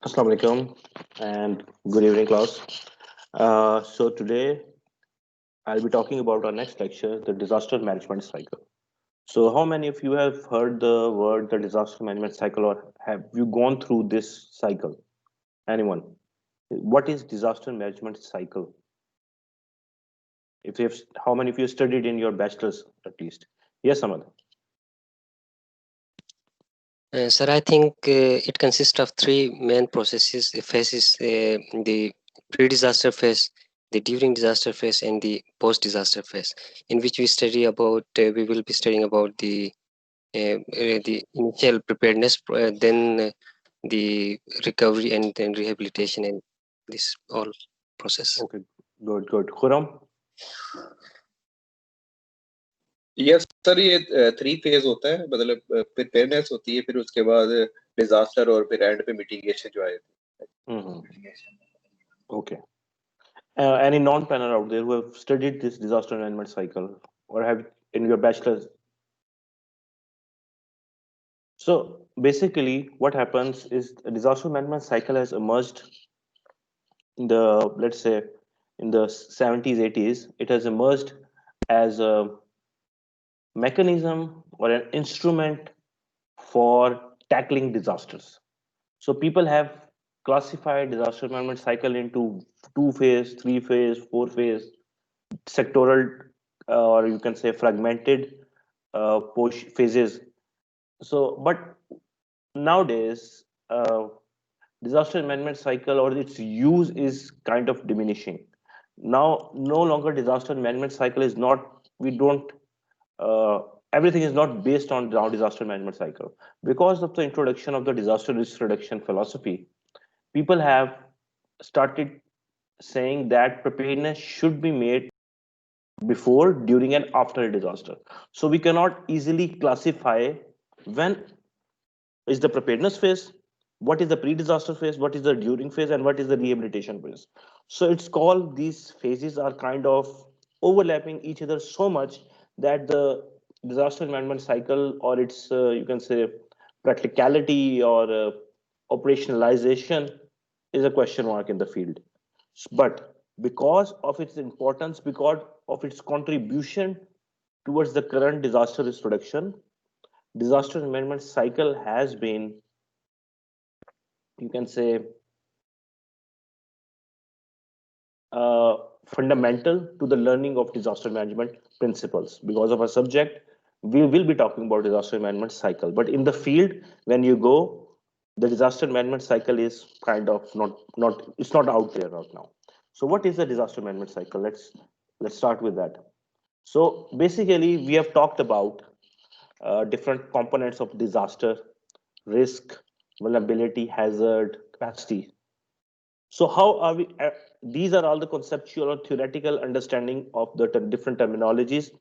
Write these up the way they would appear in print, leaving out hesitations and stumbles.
Assalamu alaikum and good evening, class. So today I'll be talking about our next lecture, the disaster management cycle. So how many of you have heard the word the disaster management cycle, or have you gone through this cycle? Anyone? What is disaster management cycle? If you have, how many of you studied in your bachelor's at least? Yes, Samad. Sir, I think it consists of three main processes. The phases, the pre-disaster phase, the during disaster phase, and the post-disaster phase, in which we will be studying about the initial preparedness, then the recovery, and then rehabilitation, and this all process. Okay, good, good. Khurram? Yes sir ये three phase होता है मतलब preparedness होती है फिर उसके बाद disaster और फिर एंड पे मिटिगेशन जो आए Okay. Any non-planner out there who have studied this disaster management cycle or have in your bachelor's? So basically, what happens is a disaster management cycle has emerged in the, let's say, in the 70s, 80s. It has emerged as a mechanism or an instrument for tackling disasters. So people have classified disaster management cycle into two phase, three phase, four phase, sectoral, or you can say fragmented phases. So, but nowadays, disaster management cycle or its use is kind of diminishing. Now, no longer disaster management cycle is not, we don't, uh, everything is not based on now disaster management cycle. Because of the introduction of the disaster risk reduction philosophy, people have started saying that preparedness should be made before, during, and after a disaster. So we cannot easily classify when is the preparedness phase, what is the pre-disaster phase, what is the during phase, and what is the rehabilitation phase. So it's called, these phases are kind of overlapping each other so much that the disaster management cycle or its you can say practicality or operationalization is a question mark in the field. But because of its importance, because of its contribution towards the current disaster risk reduction, disaster management cycle has been, you can say, uh, fundamental to the learning of disaster management principles. Because of our subject, we will be talking about disaster management cycle. But in the field, when you go, the disaster management cycle is kind of not it's not out there right now. So what is the disaster management cycle? Let's start with that. So basically, we have talked about different components of disaster: risk, vulnerability, hazard, capacity. So how are we? These are all the conceptual or theoretical understanding of the different terminologies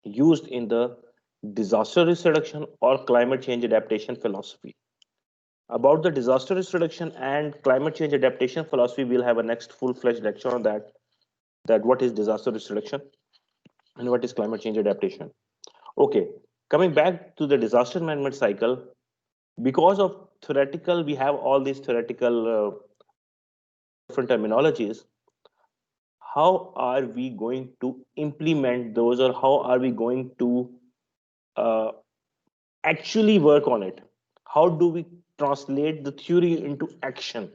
used in the disaster risk reduction or climate change adaptation philosophy. About the disaster risk reduction and climate change adaptation philosophy, we'll have a next full-fledged lecture on that. That what is disaster risk reduction and what is climate change adaptation. Okay, coming back to the disaster management cycle, because of theoretical, we have all these theoretical different terminologies. How are we going to implement those, or how are we going to uh, actually work on it? How do we translate the theory into action?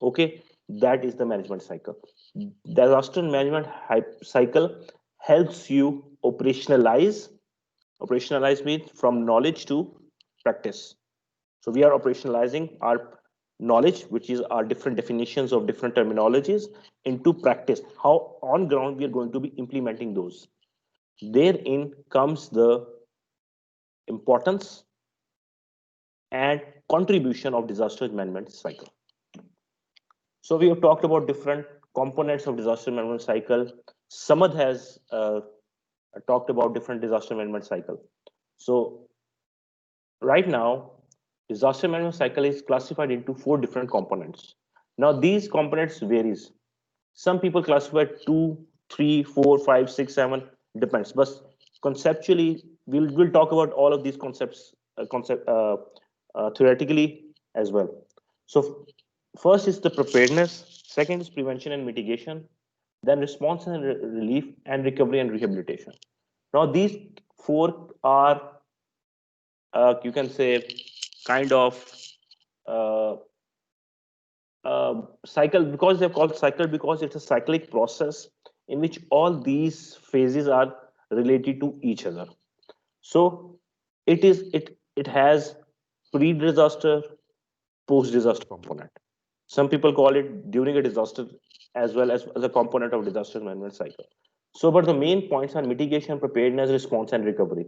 Okay, that is the management cycle. Disaster management cycle helps you operationalize means from knowledge to practice. So we are operationalizing our knowledge, which is our different definitions of different terminologies, into practice. How on ground we are going to be implementing those. Therein comes the importance and contribution of disaster management cycle. So we have talked about different components of disaster management cycle. Samad has talked about different disaster management cycle. So right now, disaster management cycle is classified into four different components. Now these components varies. Some people classify 2, 3, 4, 5, 6, 7, depends. But conceptually, we'll talk about all of these concepts theoretically as well. So first is the preparedness, second is prevention and mitigation, then response and relief, and recovery and rehabilitation. Now these four are, you can say, kind of uh, cycle, because they're called cycle because it's a cyclic process in which all these phases are related to each other. So it has pre-disaster, post-disaster component. Some people call it during a disaster as well as a component of disaster management cycle. So, but the main points are mitigation, preparedness, response, and recovery.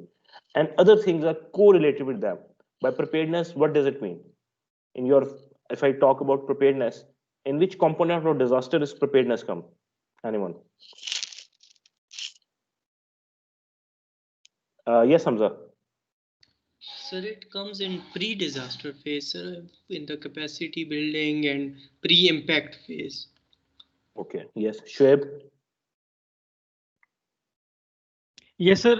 And other things are correlated with them. By preparedness, what does it mean? In your, if I talk about preparedness, in which component of disaster is preparedness come? Anyone? Yes, Hamza. Sir, it comes in pre-disaster phase, sir, in the capacity building and pre-impact phase. Okay. Yes, Shoaib. Yes, sir.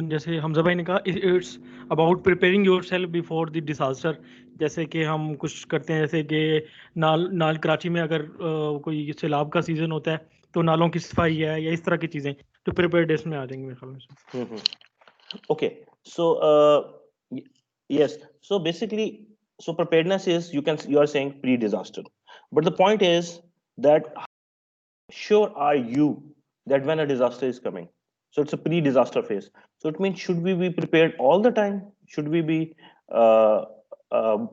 जैसे हमजा भाई ने कहा, it's about preparing yourself before the disaster. जैसे कि हम कुछ करते हैं, जैसे कि नाल कराची में अगर कोई सैलाब का सीजन होता है तो नालों की सफाई है या इस तरह की चीजें तो प्रिपेयर्डनेस में आ जाएंगे मेरे ख्याल में. Okay. So yes. So basically, so preparedness is, you are saying pre-disaster, but the point is that how sure are you that when a disaster is coming? So it's a pre-disaster phase. So it means, should we be prepared all the time? Should we be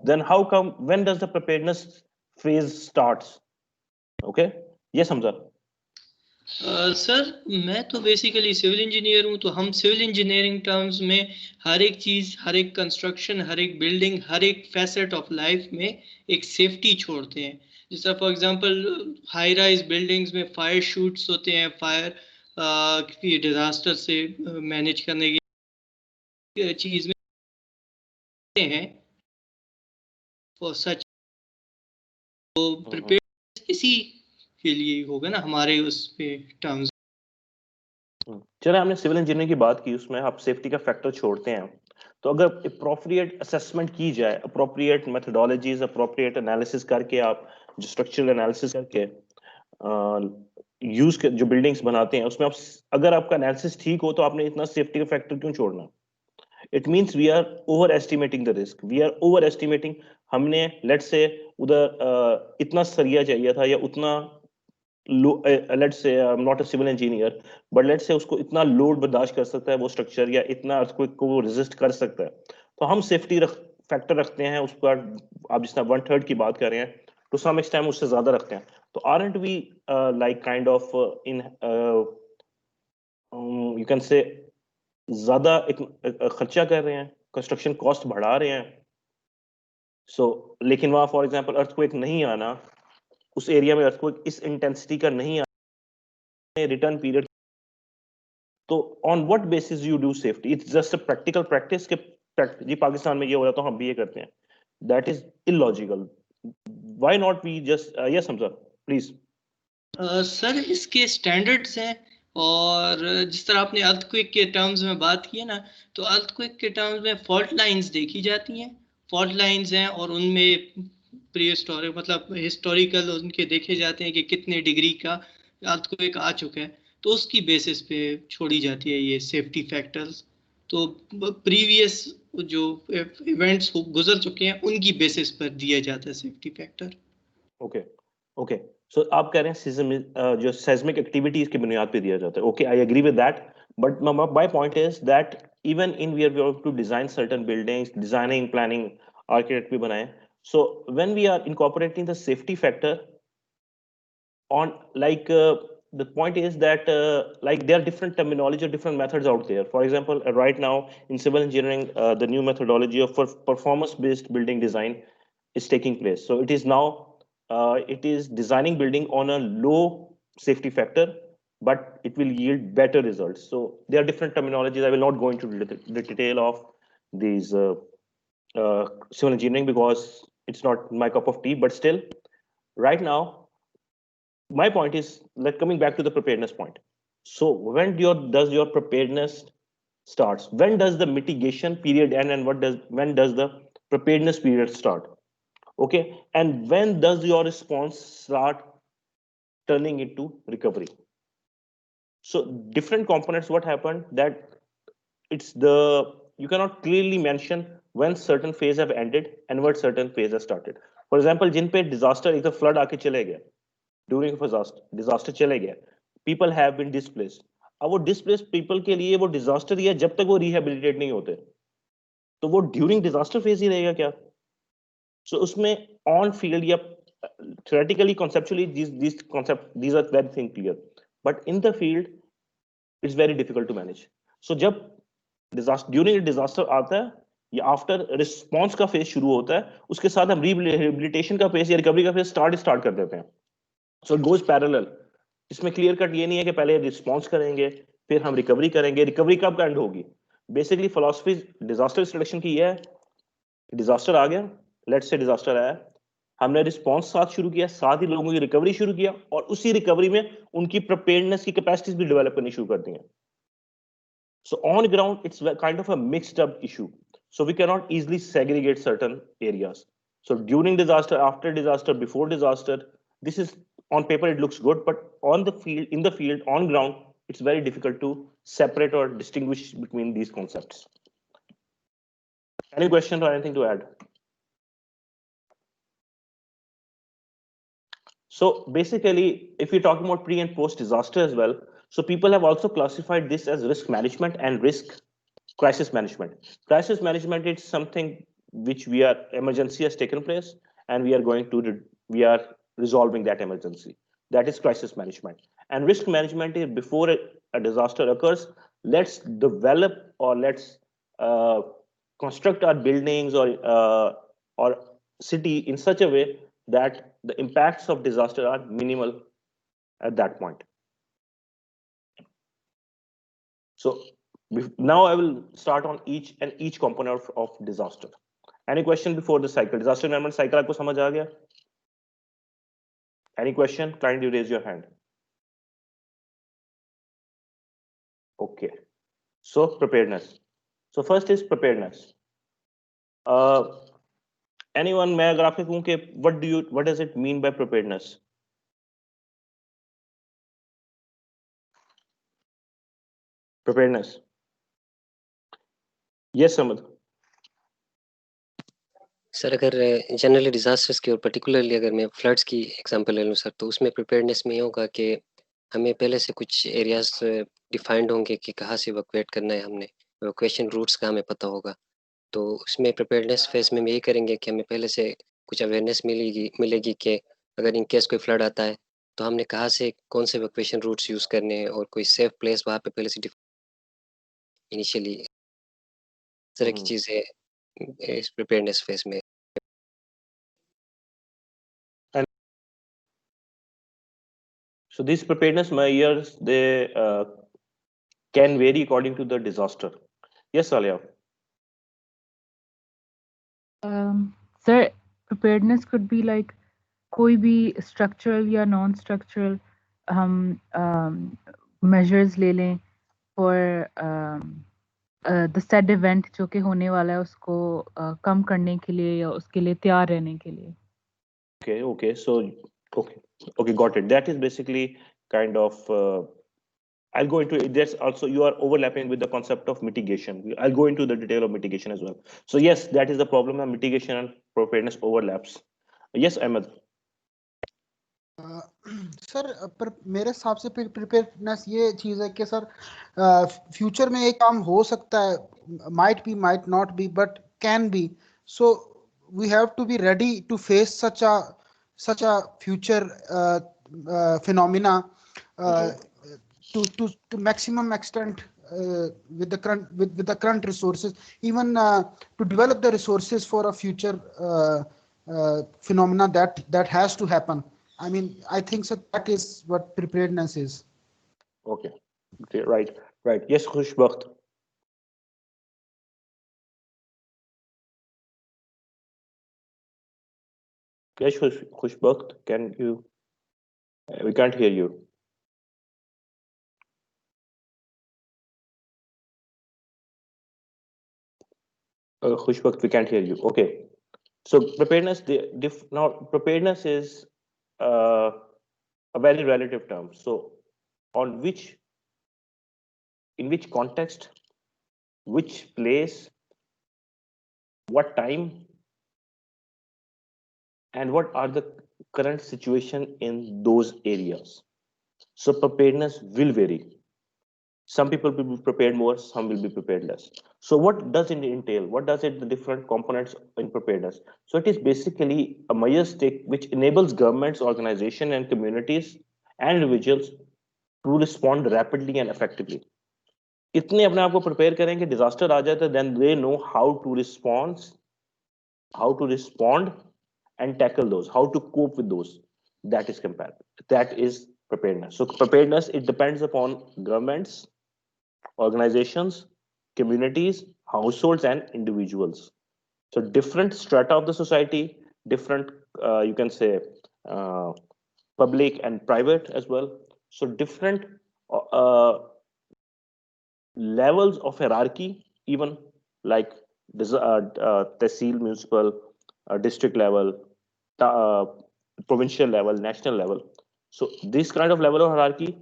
then how come, when does the preparedness phase starts? Okay. Yes, Hamza. Sir, मैं तो basically civil engineer हूँ, तो हम civil engineering terms में हर एक चीज़, हर एक construction, हर एक building, हर एक फैसेट ऑफ लाइफ में एक सेफ्टी छोड़ते हैं. जैसा for example high rise buildings में फायर शूट्स होते हैं, फायर की डिजास्टर से मैनेज करने की चीज़ में हैं फॉर सच. तो प्रिपेयर इसी के लिए होगा ना हमारे उस पे टर्म्स. चलो, हमने सिविल इंजीनियरिंग की बात की, उसमें आप सेफ्टी का फैक्टर छोड़ते हैं. तो अगर अप्रोप्रिएट असेसमेंट की जाए, अप्रोप्रिएट मेथडोलॉजीज, अप्रोप्रिएट एनालिसिस करके, आप जो स्ट्रक्चरल एनालिसिस करके यूज जो बिल्डिंग्स बनाते हैं, उसमें आप, अगर आपका एनालिसिस ठीक हो, तो आपने इतना सेफ्टी का फैक्टर क्यों छोड़ना? It means we are over estimating the risk, we are over estimating. हमने लेट्स से उधर इतना सरिया चाहिए था, या उतना, let's say I'm not a civil engineer, but let's say उसको इतना लोड बर्दाश्त कर सकता है वो स्ट्रक्चर, या इतना अर्थक्वेक को वो रेजिस्ट कर सकता है, तो हम सेफ्टी फैक्टर रखते हैं उसका. आप जिस तरह 1/3 की बात कर रहे हैं, टू सम एक्सटेंट उससे ज्यादा रखते हैं. तो aren't we like kind of in you can say ज्यादा खर्चा कर रहे हैं, कंस्ट्रक्शन कॉस्ट बढ़ा रहे हैं. सो लेकिन वहां फॉर एग्जांपल अर्थक्वेक नहीं आना, उस एरिया में अर्थक्वेक इस इंटेंसिटी का नहीं आना, रिटर्न पीरियड. तो on what basis you do safety? It's just a practical practice के जी पाकिस्तान में ये हो रहा, तो हम भी ये करते हैं. That is illogical. Why not we just, yes Hamza please. Sir, इसके स्टैंडर्ड्स हैं, और जिस तरह आपने अर्थक्वेक के टर्म्स में बात की है ना, तो अर्थक्वेक के टर्म्स में फॉल्ट लाइंस देखी जाती हैं. फॉल्ट लाइंस हैं और उनमें प्रीहिस्टोरिक, मतलब हिस्टोरिकल उनके देखे जाते हैं कि कितने डिग्री का अर्थक्वेक आ चुका है, तो उसकी बेसिस पे छोड़ी जाती है ये सेफ्टी फैक्टर्स. तो प्रीवियस जो इवेंट्स गुजर चुके हैं उनकी बेसिस पर दिया जाता है safety factor. Okay okay. So आप कह रहे हैं जो सेismic एक्टिविटीज की बुनियाद पे दिया जाता है. Okay, I agree with that, but my point is that even in we are to design certain buildings, designing, planning, architect भी बनाए. So when we are incorporating the safety factor on, like the point is that like there are different terminology or different methods out there. For example, right now in civil engineering, the new methodology of performance-based building design is taking place. So it is now it is designing building on a low safety factor, but it will yield better results. So there are different terminologies. I will not go into the detail of these civil engineering because it's not my cup of tea. But still, right now, my point is, like, coming back to the preparedness point. So when does your preparedness starts? When does the mitigation period end, and when does the preparedness period start? Okay, and when does your response start turning into recovery? So different components, what happened that it's the, you cannot clearly mention when certain phase have ended and what certain phase has started. For example, जिन पे disaster एक तो flood आके चले गया, during disaster चले गया, people have been displaced. अब वो displaced people के लिए वो disaster ही है जब तक वो rehabilitate नहीं होते, तो वो during disaster phase ही रहेगा क्या? So उसमें on field या theoretically conceptually these are very thing clear, but in the field it's very difficult to manage. So जब डिजास्टर ड्यूरिंग डिजास्टर आता है या आफ्टर रिस्पॉन्स का फेज शुरू होता है, उसके साथ हम रिहेबिलिटेशन का फेज या रिकवरी का फेज स्टार्ट कर देते हैं. So it goes parallel. इसमें क्लियर कट ये नहीं है कि पहले रिस्पॉन्स करेंगे फिर हम रिकवरी करेंगे. रिकवरी कब एंड होगी? बेसिकली फिलॉसफी डिजास्टर रिस्ट्रक्शन की है, डिजास्टर आ गया, लेट्स से डिजास्टर आया, हमने रिस्पॉन्स साथ शुरू किया, साथ ही लोगों की रिकवरी शुरू किया, और उसी रिकवरी में उनकी प्रिपेयर्डनेस की कैपेसिटीज भी डेवलप करनी शुरू कर दी हैं. So on ground, it's kind of a mixed up issue. So we cannot easily segregate certain areas. So during disaster, after disaster, before disaster, this is on paper, it looks good, but on the field, in the field, on ground, it's very difficult to separate or distinguish between these concepts. Any questions or anything to add? So basically, if you're talking about pre and post disaster as well, so people have also classified this as risk management and risk crisis management. Crisis management is something which we are, emergency has taken place and we are resolving that emergency. That is crisis management. And risk management is before a disaster occurs, let's develop or let's construct our buildings or city in such a way that the impacts of disaster are minimal at that point. So now I will start on each component of disaster. Any question before the cycle? Disaster management cycle आपको समझ आ गया? Any question? Kindly raise your hand. Okay. So preparedness. So first is preparedness. Anyone, मैं अगर आपसे कहूँ कि what does it mean by preparedness? Preparedness. Yes, Samad. Sir अगर generally disasters की और पर्टिकुलरली अगर मैं फ्लड्स की एग्जांपल ले लूँ सर, तो उसमें प्रिपेयर्डनेस में ये होगा कि हमें पहले से कुछ एरियाज डिफाइंड होंगे कि कहाँ से इवैक्यूएट करना है, हमने इवैक्यूएशन रूट्स का हमें पता होगा. तो उसमें प्रिपेयर्डनेस फेज में हम यही करेंगे कि हमें पहले से कुछ अवेयरनेस मिलेगी कि अगर इन केस कोई फ्लड आता है तो हमने कहाँ से कौन से इवैक्यूएशन रूट्स यूज़ करने हैं और कोई सेफ प्लेस वहाँ पे पहले से इनिशियली इस तरह की चीज़ें इस प्रिपेयर्डनेस फेज में. So these preparedness measures, they can vary according to the disaster. Yes, Alia. Sir, preparedness could be like कोई भी structural या non-structural हम measures ले लें for the said event जो कि होने वाला है उसको कम करने के लिए या उसके लिए तैयार रहने के लिए. Okay. So okay, got it. That is basically kind of. I'll go into it. There's also, you are overlapping with the concept of mitigation. I'll go into the detail of mitigation as well. So yes, that is the problem of mitigation and preparedness overlaps. Yes, Ahmed. Sir पर मेरे हिसाब से preparedness ये चीज़ है कि sir future में एक काम हो सकता है, might be might not be but can be. So we have to be ready to face such a future phenomena to maximum extent with the current resources, even to develop the resources for a future phenomena that has to happen. I mean, I think so that is what preparedness is. Okay, right. Yes, Khushbakht. Yes, Khushbakht, can you? We can't hear you. Khushbakht, we can't hear you. Okay. So preparedness, now preparedness is a very relative term. So on which, in which context, which place, what time, and what are the current situation in those areas. So preparedness will vary. Some people will be prepared more, some will be prepared less. So what does it entail? What does it, the different components in preparedness? So it is basically a measure stick which enables governments, organizations, and communities and individuals to respond rapidly and effectively. इतने अपने आप को prepare करें कि disaster आ जाए तो then they know how to respond and tackle those, how to cope with those. That is preparedness. So preparedness, it depends upon governments, organizations, communities, households, and individuals. So different strata of the society, different, you can say, public and private as well. So different levels of hierarchy, even like tehsil, municipal, district level, provincial level, national level. So this kind of level of hierarchy,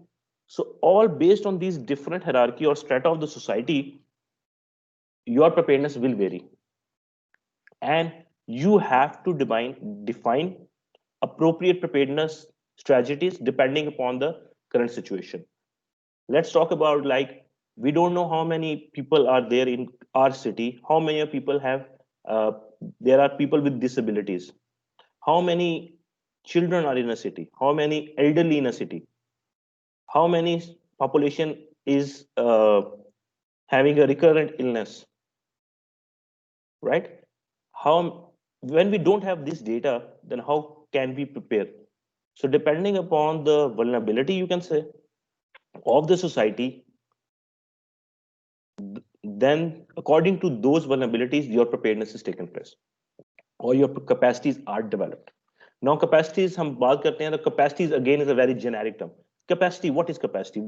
so all based on these different hierarchy or strata of the society, your preparedness will vary. And you have to define appropriate preparedness strategies depending upon the current situation. Let's talk about, like, we don't know how many people are there in our city, how many people have, there are people with disabilities, how many children are in a city, how many elderly in a city, how many population is having a recurrent illness, right? How, when we don't have this data, then how can we prepare? So depending upon the vulnerability, you can say, of the society, then according to those vulnerabilities, your preparedness is taken place or your capacities are developed. Now capacities हम बात करते हैं, the capacities again is a very generic term. Capacity, what is capacity?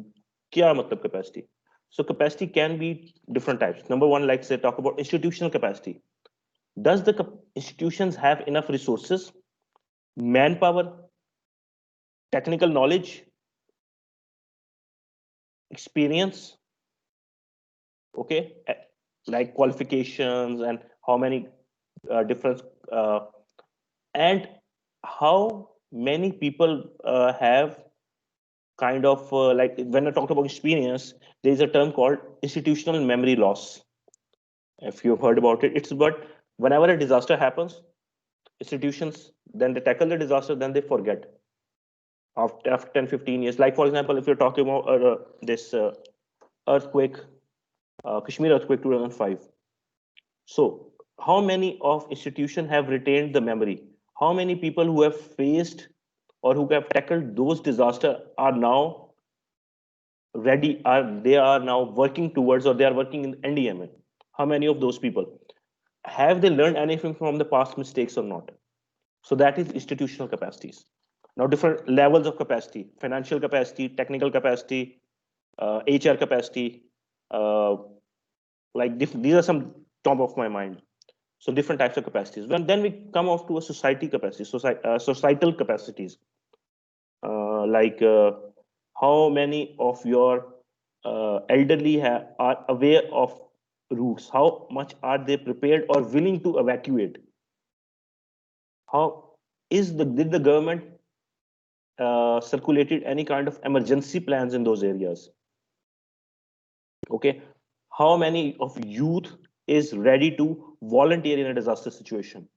क्या मतलब capacity? So capacity can be different types. Number one, like say talk about institutional capacity. Does the institutions have enough resources, manpower, technical knowledge, experience, okay, like qualifications and how many different and how many people have kind of like when I talked about experience, there is a term called institutional memory loss. If you've heard about it, it's about whenever a disaster happens, institutions, then they tackle the disaster, then they forget after 10, 15 years. Like for example, if you're talking about this earthquake, Kashmir earthquake 2005. So how many of institutions have retained the memory? How many people who have faced or who have tackled those disasters are now ready, they are now working towards, or they are working in NDMA? How many of those people have they learned anything from the past mistakes or not? So that is institutional capacities. Now different levels of capacity: financial capacity, technical capacity, HR capacity, like these are some top of my mind. So different types of capacities. Then we come off to a society capacity, societal capacities, like how many of your elderly are aware of routes, how much are they prepared or willing to evacuate, how is did the government circulated any kind of emergency plans in those areas, okay, how many of youth is ready to volunteer in a disaster situation.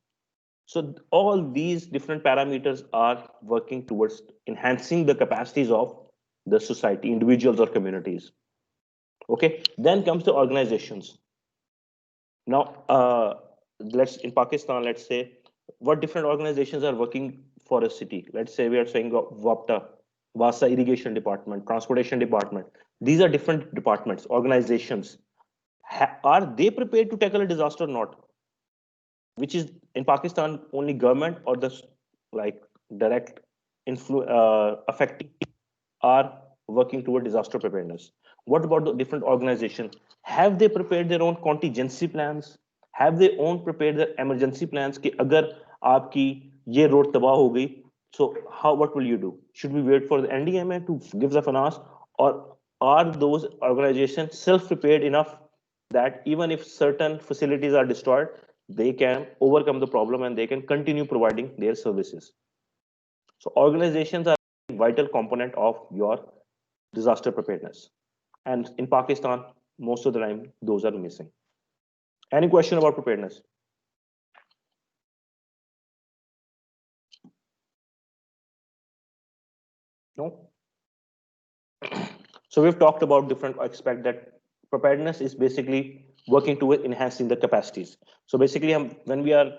So all these different parameters are working towards enhancing the capacities of the society, individuals or communities. Okay, then comes the organizations. Now, in Pakistan, let's say what different organizations are working for a city. Let's say we are saying WAPTA, Wasa Irrigation Department, Transportation Department. These are different departments, organizations. Are they prepared to tackle a disaster or not? Which is in Pakistan only government or the like direct affecting are working toward disaster preparedness. What about the different organizations? Have they prepared their own contingency plans? have they own prepared their emergency plans कि अगर आपकी ये road तबाह हो गई, so what will you do? Should we wait for the NDMA to give the finance, or are those organizations self-prepared enough that even if certain facilities are destroyed, they can overcome the problem and they can continue providing their services? So organizations are a vital component of your disaster preparedness. And in Pakistan, most of the time, those are missing. Any question about preparedness? No? So we've talked about different aspects that preparedness is basically working toward enhancing the capacities. So basically, when we are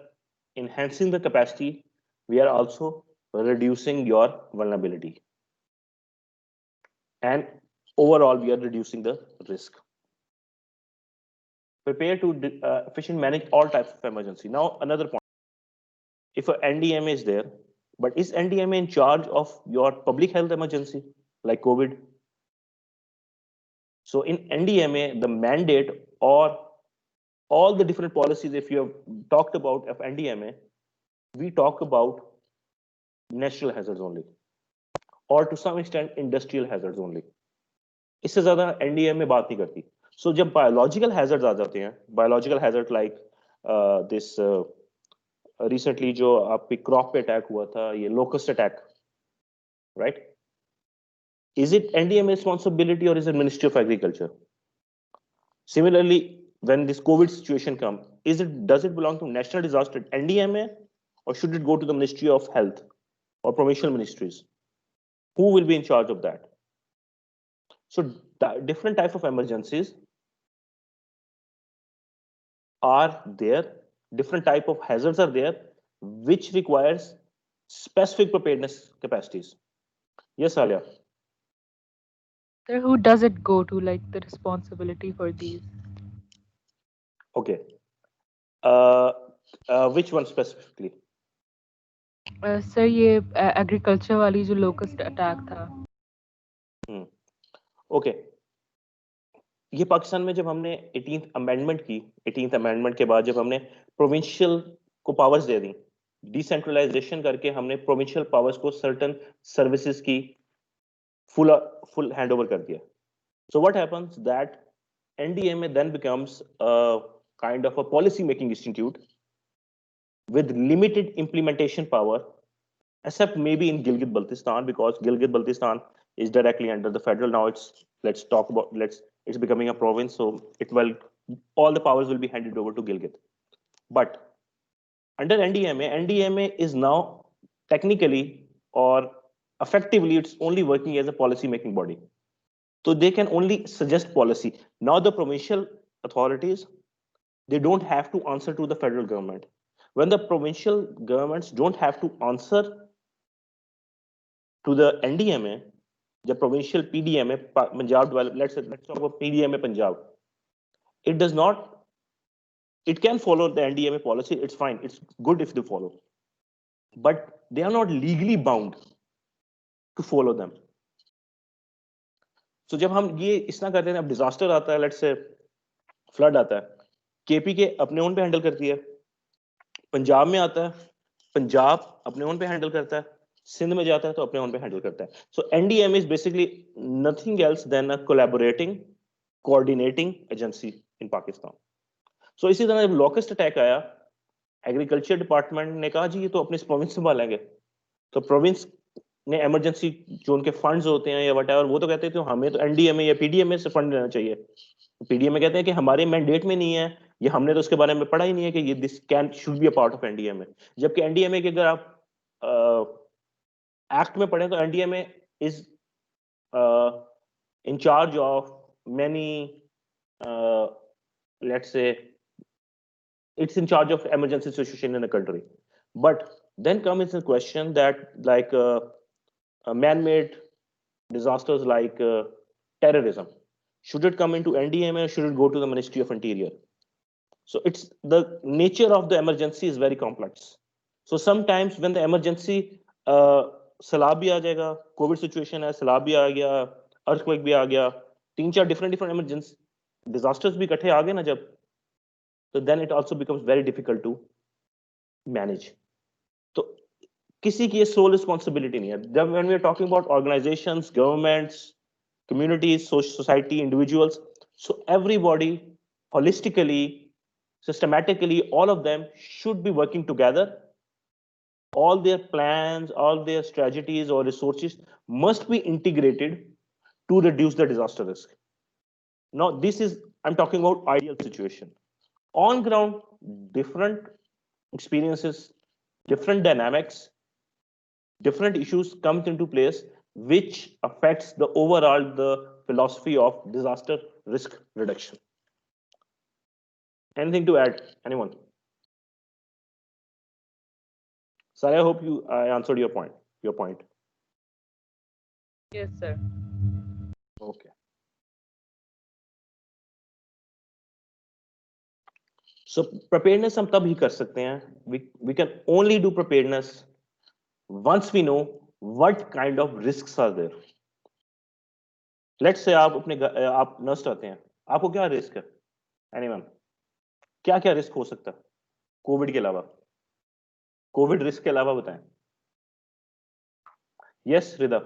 enhancing the capacity, we are also reducing your vulnerability. And overall, we are reducing the risk. Prepare to efficiently manage all types of emergency. Now, another point. If an NDMA is there, but is NDMA in charge of your public health emergency, like COVID? So in NDMA, the mandate or all the different policies, if you have talked about of NDMA, we talk about natural hazards only, or to some extent industrial hazards only. इससे ज्यादा NDMA में बात नहीं करती. So जब biological hazards आ जाते हैं, biological hazard like this recently जो आपकी crop पे attack हुआ था, ये locust attack, right? Is it NDMA responsibility or is it Ministry of Agriculture? Similarly, when this COVID situation comes, does it belong to national disaster NDMA, or should it go to the Ministry of Health or provincial ministries? Who will be in charge of that? So different type of emergencies are there, different type of hazards are there, which requires specific preparedness capacities. Yes, Alia. Sir, who does it go to, like the responsibility for these? Okay. Which one specifically? Sir, ये agriculture वाली जो locust attack था. Okay. ये पाकिस्तान में जब हमने 18th amendment की, 18th amendment के बाद जब हमने प्रोविंशियल को पावर्स दे दी, डिसेंट्रलाइजेशन करके हमने प्रोविंशियल पावर्स को सर्टेन सर्विसेज की full handover कर दिया. So what happens that NDMA then becomes a kind of a policy making institute with limited implementation power, except maybe in Gilgit-Baltistan, because Gilgit-Baltistan is directly under the federal. Now it's becoming a province, so all the powers will be handed over to Gilgit. But under NDMA is now technically or effectively, it's only working as a policy making body. So they can only suggest policy. Now the provincial authorities, they don't have to answer to the federal government. When the provincial governments don't have to answer to the NDMA, the provincial PDMA, Punjab development, let's talk about PDMA Punjab. It can follow the NDMA policy, it's fine, it's good if they follow. But they are not legally bound to follow them. So जब हम ये इतना करते हैं, अब disaster आता है, let's say flood आता है, केपी के अपने ओन पे हैंडल करती है, पंजाब में आता है, पंजाब अपने ओन पे हैंडल करता है, सिंध में जाता है तो अपने ओन पे हैंडल करता है. So NDMA is basically nothing else than a collaborating, coordinating agency in Pakistan. So इसी तरह जब लॉकस्ट अटैक आया, एग्रीकल्चर डिपार्टमेंट ने कहा जी ये तो अपने प्रोविंस संभालेंगे, तो प्रोविंस ने इमरजेंसी जो उनके फंड्स होते हैं या व्हाटएवर, वो तो कहते हैं तो हमें तो एनडीएमए या पीडीएमए से फंड लेना चाहिए. पीडीएमए कहते हैं कि हमारे मैंडेट में नहीं है, ये हमने तो उसके बारे में पढ़ा ही नहीं है कि ये this can should be a part of NDMA. जबकि एनडीएमए के अगर आप एक्ट में पढ़ें तो NDMA is in charge of many, let's say it's in charge of emergency situation in a country. But then comes the question that like man-made disasters like terrorism, should it come into NDMA or should it go to the Ministry of Interior? So it's the nature of the emergency is very complex. So sometimes when the emergency सैलाब भी आ जाएगा, Covid situation है, सैलाब भी आ गया, earthquake भी आ गया, 3-4 different emergency disasters भी इकट्ठे आ गए ना, जब so then it also becomes very difficult to manage. तो किसी की ये sole responsibility नहीं है. Then when we are talking about organizations, governments, communities, society, individuals, so everybody holistically, systematically, all of them should be working together. All their plans, all their strategies or resources must be integrated to reduce the disaster risk. Now, this is, I'm talking about ideal situation. On ground, different experiences, different dynamics, different issues comes into place, which affects the overall the philosophy of disaster risk reduction. Anything to add, anyone? Sir, I hope I answered your point. Yes, sir. Okay. So preparedness हम तब ही कर सकते हैं. We can only do preparedness once we know what kind of risks are there. Let's say आप nurse रहते हैं, आपको क्या रिस्क है? Anyone? क्या रिस्क हो सकता है कोविड के अलावा? कोविड रिस्क के अलावा बताएं. यस रिदा.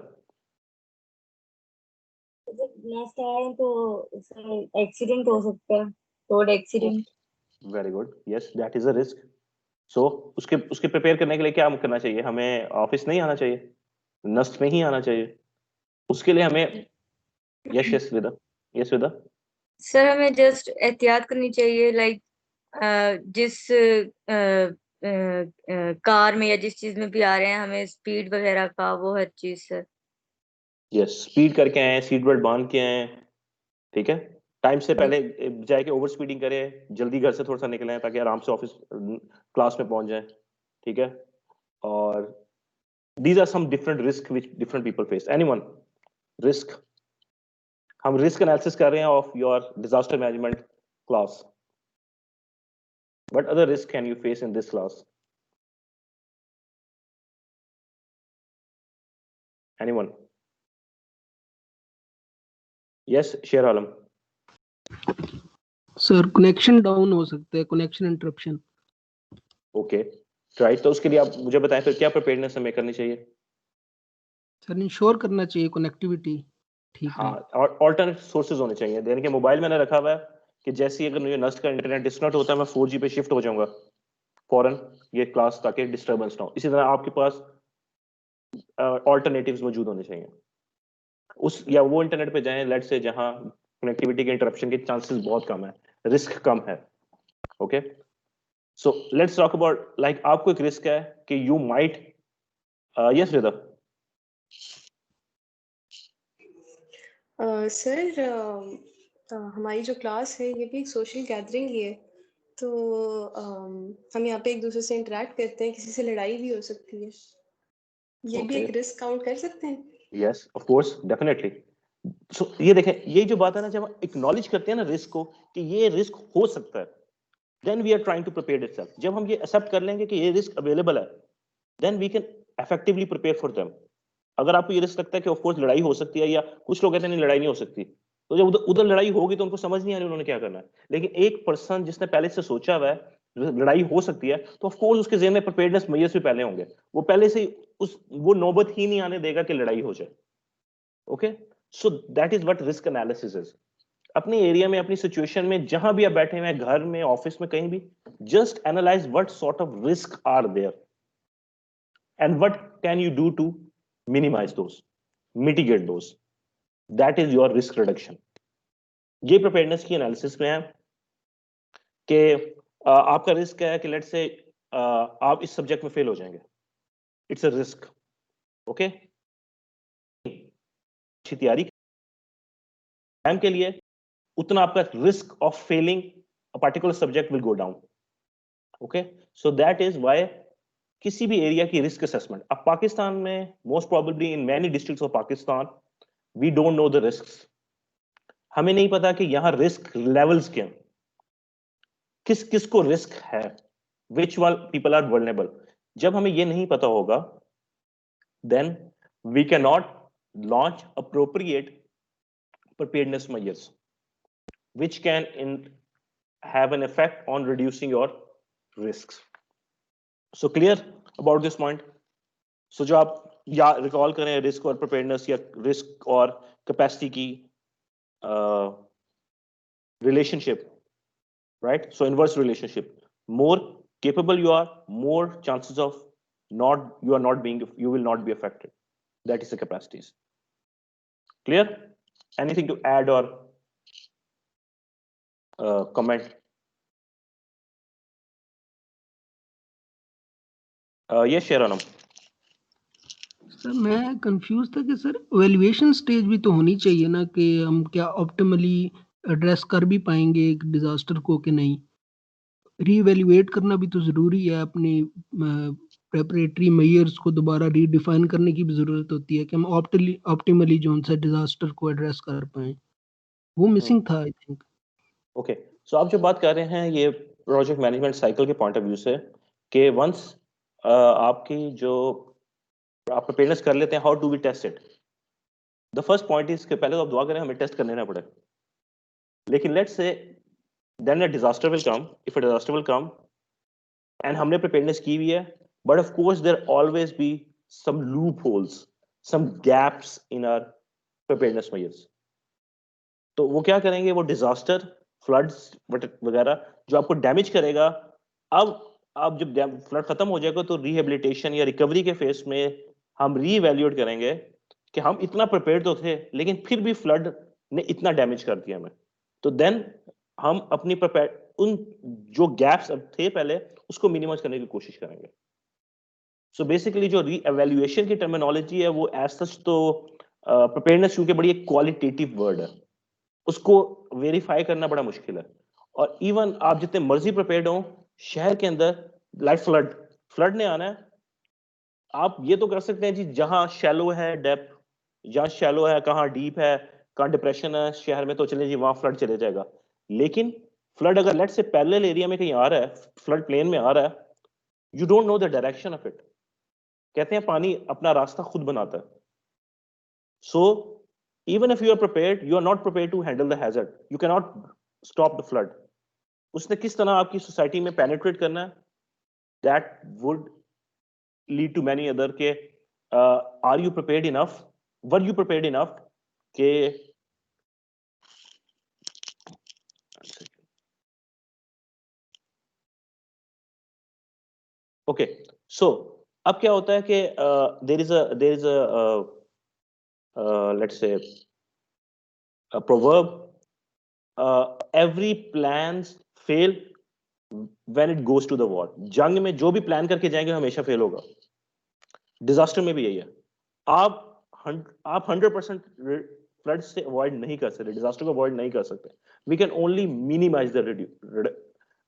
नेक्स्ट आए तो एक्सीडेंट हो सकता है, road accident. Very good. Yes, that is a risk. So उसके प्रिपेयर करने के लिए क्या करना चाहिए? हमें ऑफिस नहीं आना चाहिए, नस्ट में ही आना चाहिए. उसके लिए हमें यस विदा. सर हमें जस्ट एहतियात करनी चाहिए, लाइक जिस कार में या जिस चीज में भी आ रहे हैं हमें स्पीड वगैरह का वो हर चीज सर. यस, स्पीड करके आए, सीट बेल्ट बांध के आए, ठीक है. टाइम से पहले जाके ओवर स्पीडिंग करें, जल्दी घर से थोड़ा सा निकले ताकि आराम से ऑफिस क्लास में पहुंच जाए, ठीक है. और these are some different risks which different people face. Anyone? Risk? हम risk analysis कर रहे हैं of your disaster management class. What other risk can you face in this class? Anyone? Yes, Sher Alam. Sir connection down हो सकता है, connection interruption. Okay, right. तो उसके लिए आप मुझे बताएं फिर क्या प्रिपेयरनेस हमें करनी चाहिए? सर इंश्योर करना चाहिए कनेक्टिविटी ठीक है. हाँ, और ऑल्टरनेट सोर्सेज होने चाहिए. यानी कि मोबाइल मैंने रखा हुआ है कि जैसे ही अगर मुझे नस्ट का इंटरनेट डिस्कनेक्ट होता है मैं 4G पे शिफ्ट हो जाऊंगा फौरन ये क्लास, ताकि डिस्टर्बेंस ना हो. इसी तरह आपके पास ऑल्टरनेटिव्स मौजूद होने चाहिए. या वो इंटरनेट पे जाएं लेट्स से जहां कनेक्टिविटी के इंटरप्शन के चांसेस बहुत कम है, रिस्क कम है. Okay, so let's talk about like आपको एक रिस्क है कि you might yes Rida. Sir हमारी जो क्लास है ये भी एक सोशल गैदरिंग ही है, तो हम यहाँ पे एक दूसरे से इंटरेक्ट करते हैं, किसी से लड़ाई भी हो सकती है, ये भी एक रिस्क काउंट कर सकते हैं? Yes of course, definitely. So ये देखें, ये जो बात है ना, जब हम एक्नॉलेज करते हैं ना रिस्क को कि ये रिस्क हो सकता है, then we are trying to prepare itself. जब हम ये एक्सेप्ट कर लेंगे कि ये रिस्क अवेलेबल है, then we can effectively prepare for them. अगर आपको ये रिस्क लगता है कि ऑफ कोर्स लड़ाई हो सकती है, या कुछ लोग कहते हैं नहीं लड़ाई नहीं हो सकती, तो जब उधर लड़ाई होगी तो उनको समझ नहीं आ रही उन्होंने क्या करना है. लेकिन एक पर्सन जिसने पहले से सोचा हुआ है लड़ाई हो सकती है, तो ऑफ कोर्स उसके ज़हन में प्रिपेयर्डनेस मेजर्स भी पहले होंगे. वो पहले से वो नौबत ही नहीं आने देगा कि लड़ाई हो जाए. Okay, so that is what risk analysis is. अपने एरिया में, अपनी सिचुएशन में, जहां भी आप बैठे हुए हैं, घर में, ऑफिस में, कहीं भी, just analyse what sort of risk are there and what can you do to minimise those, mitigate those. That is your risk reduction. ये प्रिपेयरनेस की एनालिसिस में है कि आपका रिस्क है कि लेट्स से आप इस सब्जेक्ट में फेल हो जाएंगे. It's a risk. ओके, अच्छी तैयारी एग्जाम के लिए, उतना आपका risk of failing a particular subject will go down. Okay, so that is why किसी भी एरिया की रिस्क असेसमेंट. अब पाकिस्तान में most probably in many districts of Pakistan we don't know the risks. हमें नहीं पता कि यहाँ रिस्क लेवल्स क्या, किस को रिस्क है, which one people are vulnerable. जब हमें ये नहीं पता होगा, then we can not launch appropriate preparedness measures which can have an effect on reducing your risks. So clear about this point? So जो आप या रिकॉल करें रिस्क और प्रिपेयर्डनेस या रिस्क और कैपेसिटी की relationship, right? So inverse relationship. More capable you are, more chances of you will not be affected. That is the capacities. Clear? Anything to add or comment? Yes, Sharonam. Sir मैं confuse था कि sir valuation stage भी तो होनी चाहिए ना कि हम क्या ऑप्टिमली एड्रेस कर भी पाएंगे एक डिजास्टर को कि नहीं। रीवैल्यूएट करना भी तो जरूरी है, अपनी प्रेपरेटरी मेजर्स को दोबारा रीडिफाइन करने की भी जरूरत होती है कि हम ऑप्टिमली जो उनसे डिजास्टर को एड्रेस कर पाए। वो मिसिंग था आई थिंक। ओके, सो आप जो बात कर रहे हैं ये प्रोजेक्ट मैनेजमेंट साइकिल के पॉइंट ऑफ व्यू से कि वंस आपकी जो आप प्रिपेयरनेस कर लेते हैं, how do we test it? The first point is कि पहले तो आप दुआ करें हमें टेस्ट करने ना पड़े, लेकिन let's say then a disaster will come, if a disaster will come and हमने प्रिपेयरनेस की हुई है, but of course there always be some loopholes, some gaps in our preparedness measures. तो वो क्या करेंगे, वो डिजास्टर फ्लड्स वगैरह जो आपको डैमेज करेगा, अब जब फ्लड खत्म हो जाएगा तो रिहेबिलिटेशन या रिकवरी के फेस में हम रीवैल्यूएट करेंगे कि हम इतना प्रिपेयर तो थे लेकिन फिर भी फ्लड ने इतना डैमेज कर दिया हमें, तो देन हम अपनी उन जो गैप्स अब थे पहले उसको मिनिमाइज करने की कोशिश करेंगे। सो बेसिकली जो रीएवैल्यूएशन की टर्मिनोलॉजी है वो एज सच तो प्रिपेयरनेस क्योंकि बड़ी एक क्वालिटेटिव वर्ड है, उसको वेरीफाई करना बड़ा मुश्किल है। और इवन आप जितने मर्जी प्रिपेयर्ड हो, शहर के अंदर लाइक फ्लड ने आना है, आप ये तो कर सकते हैं जी जहां शैलो है डेप्थ, जहां शैलो है कहाँ डीप है, कहाँ डिप्रेशन है शहर में, तो चले जी वहां फ्लड चले जाएगा। लेकिन फ्लड अगर लेट से पैरेलल एरिया में कहीं आ रहा है, फ्लड प्लेन में आ रहा है, you don't know the direction of it. कहते हैं पानी अपना रास्ता खुद बनाता है। सो even if you are prepared, you are not prepared to handle the hazard. You cannot stop the flood. उसने किस तरह आपकी सोसाइटी में पेनिट्रेट करना है, that would lead to many other के are you prepared enough, were you prepared enough के okay, so अब क्या होता है कि there is a let's say a proverb, every plans fail when it goes to the war. जंग में जो भी प्लान करके जाएंगे हमेशा फेल होगा, डिजास्टर में भी यही है। आप 100% फ्लड से अवॉइड नहीं कर सकते, डिजास्टर को अवॉइड नहीं कर सकते। We can only minimise the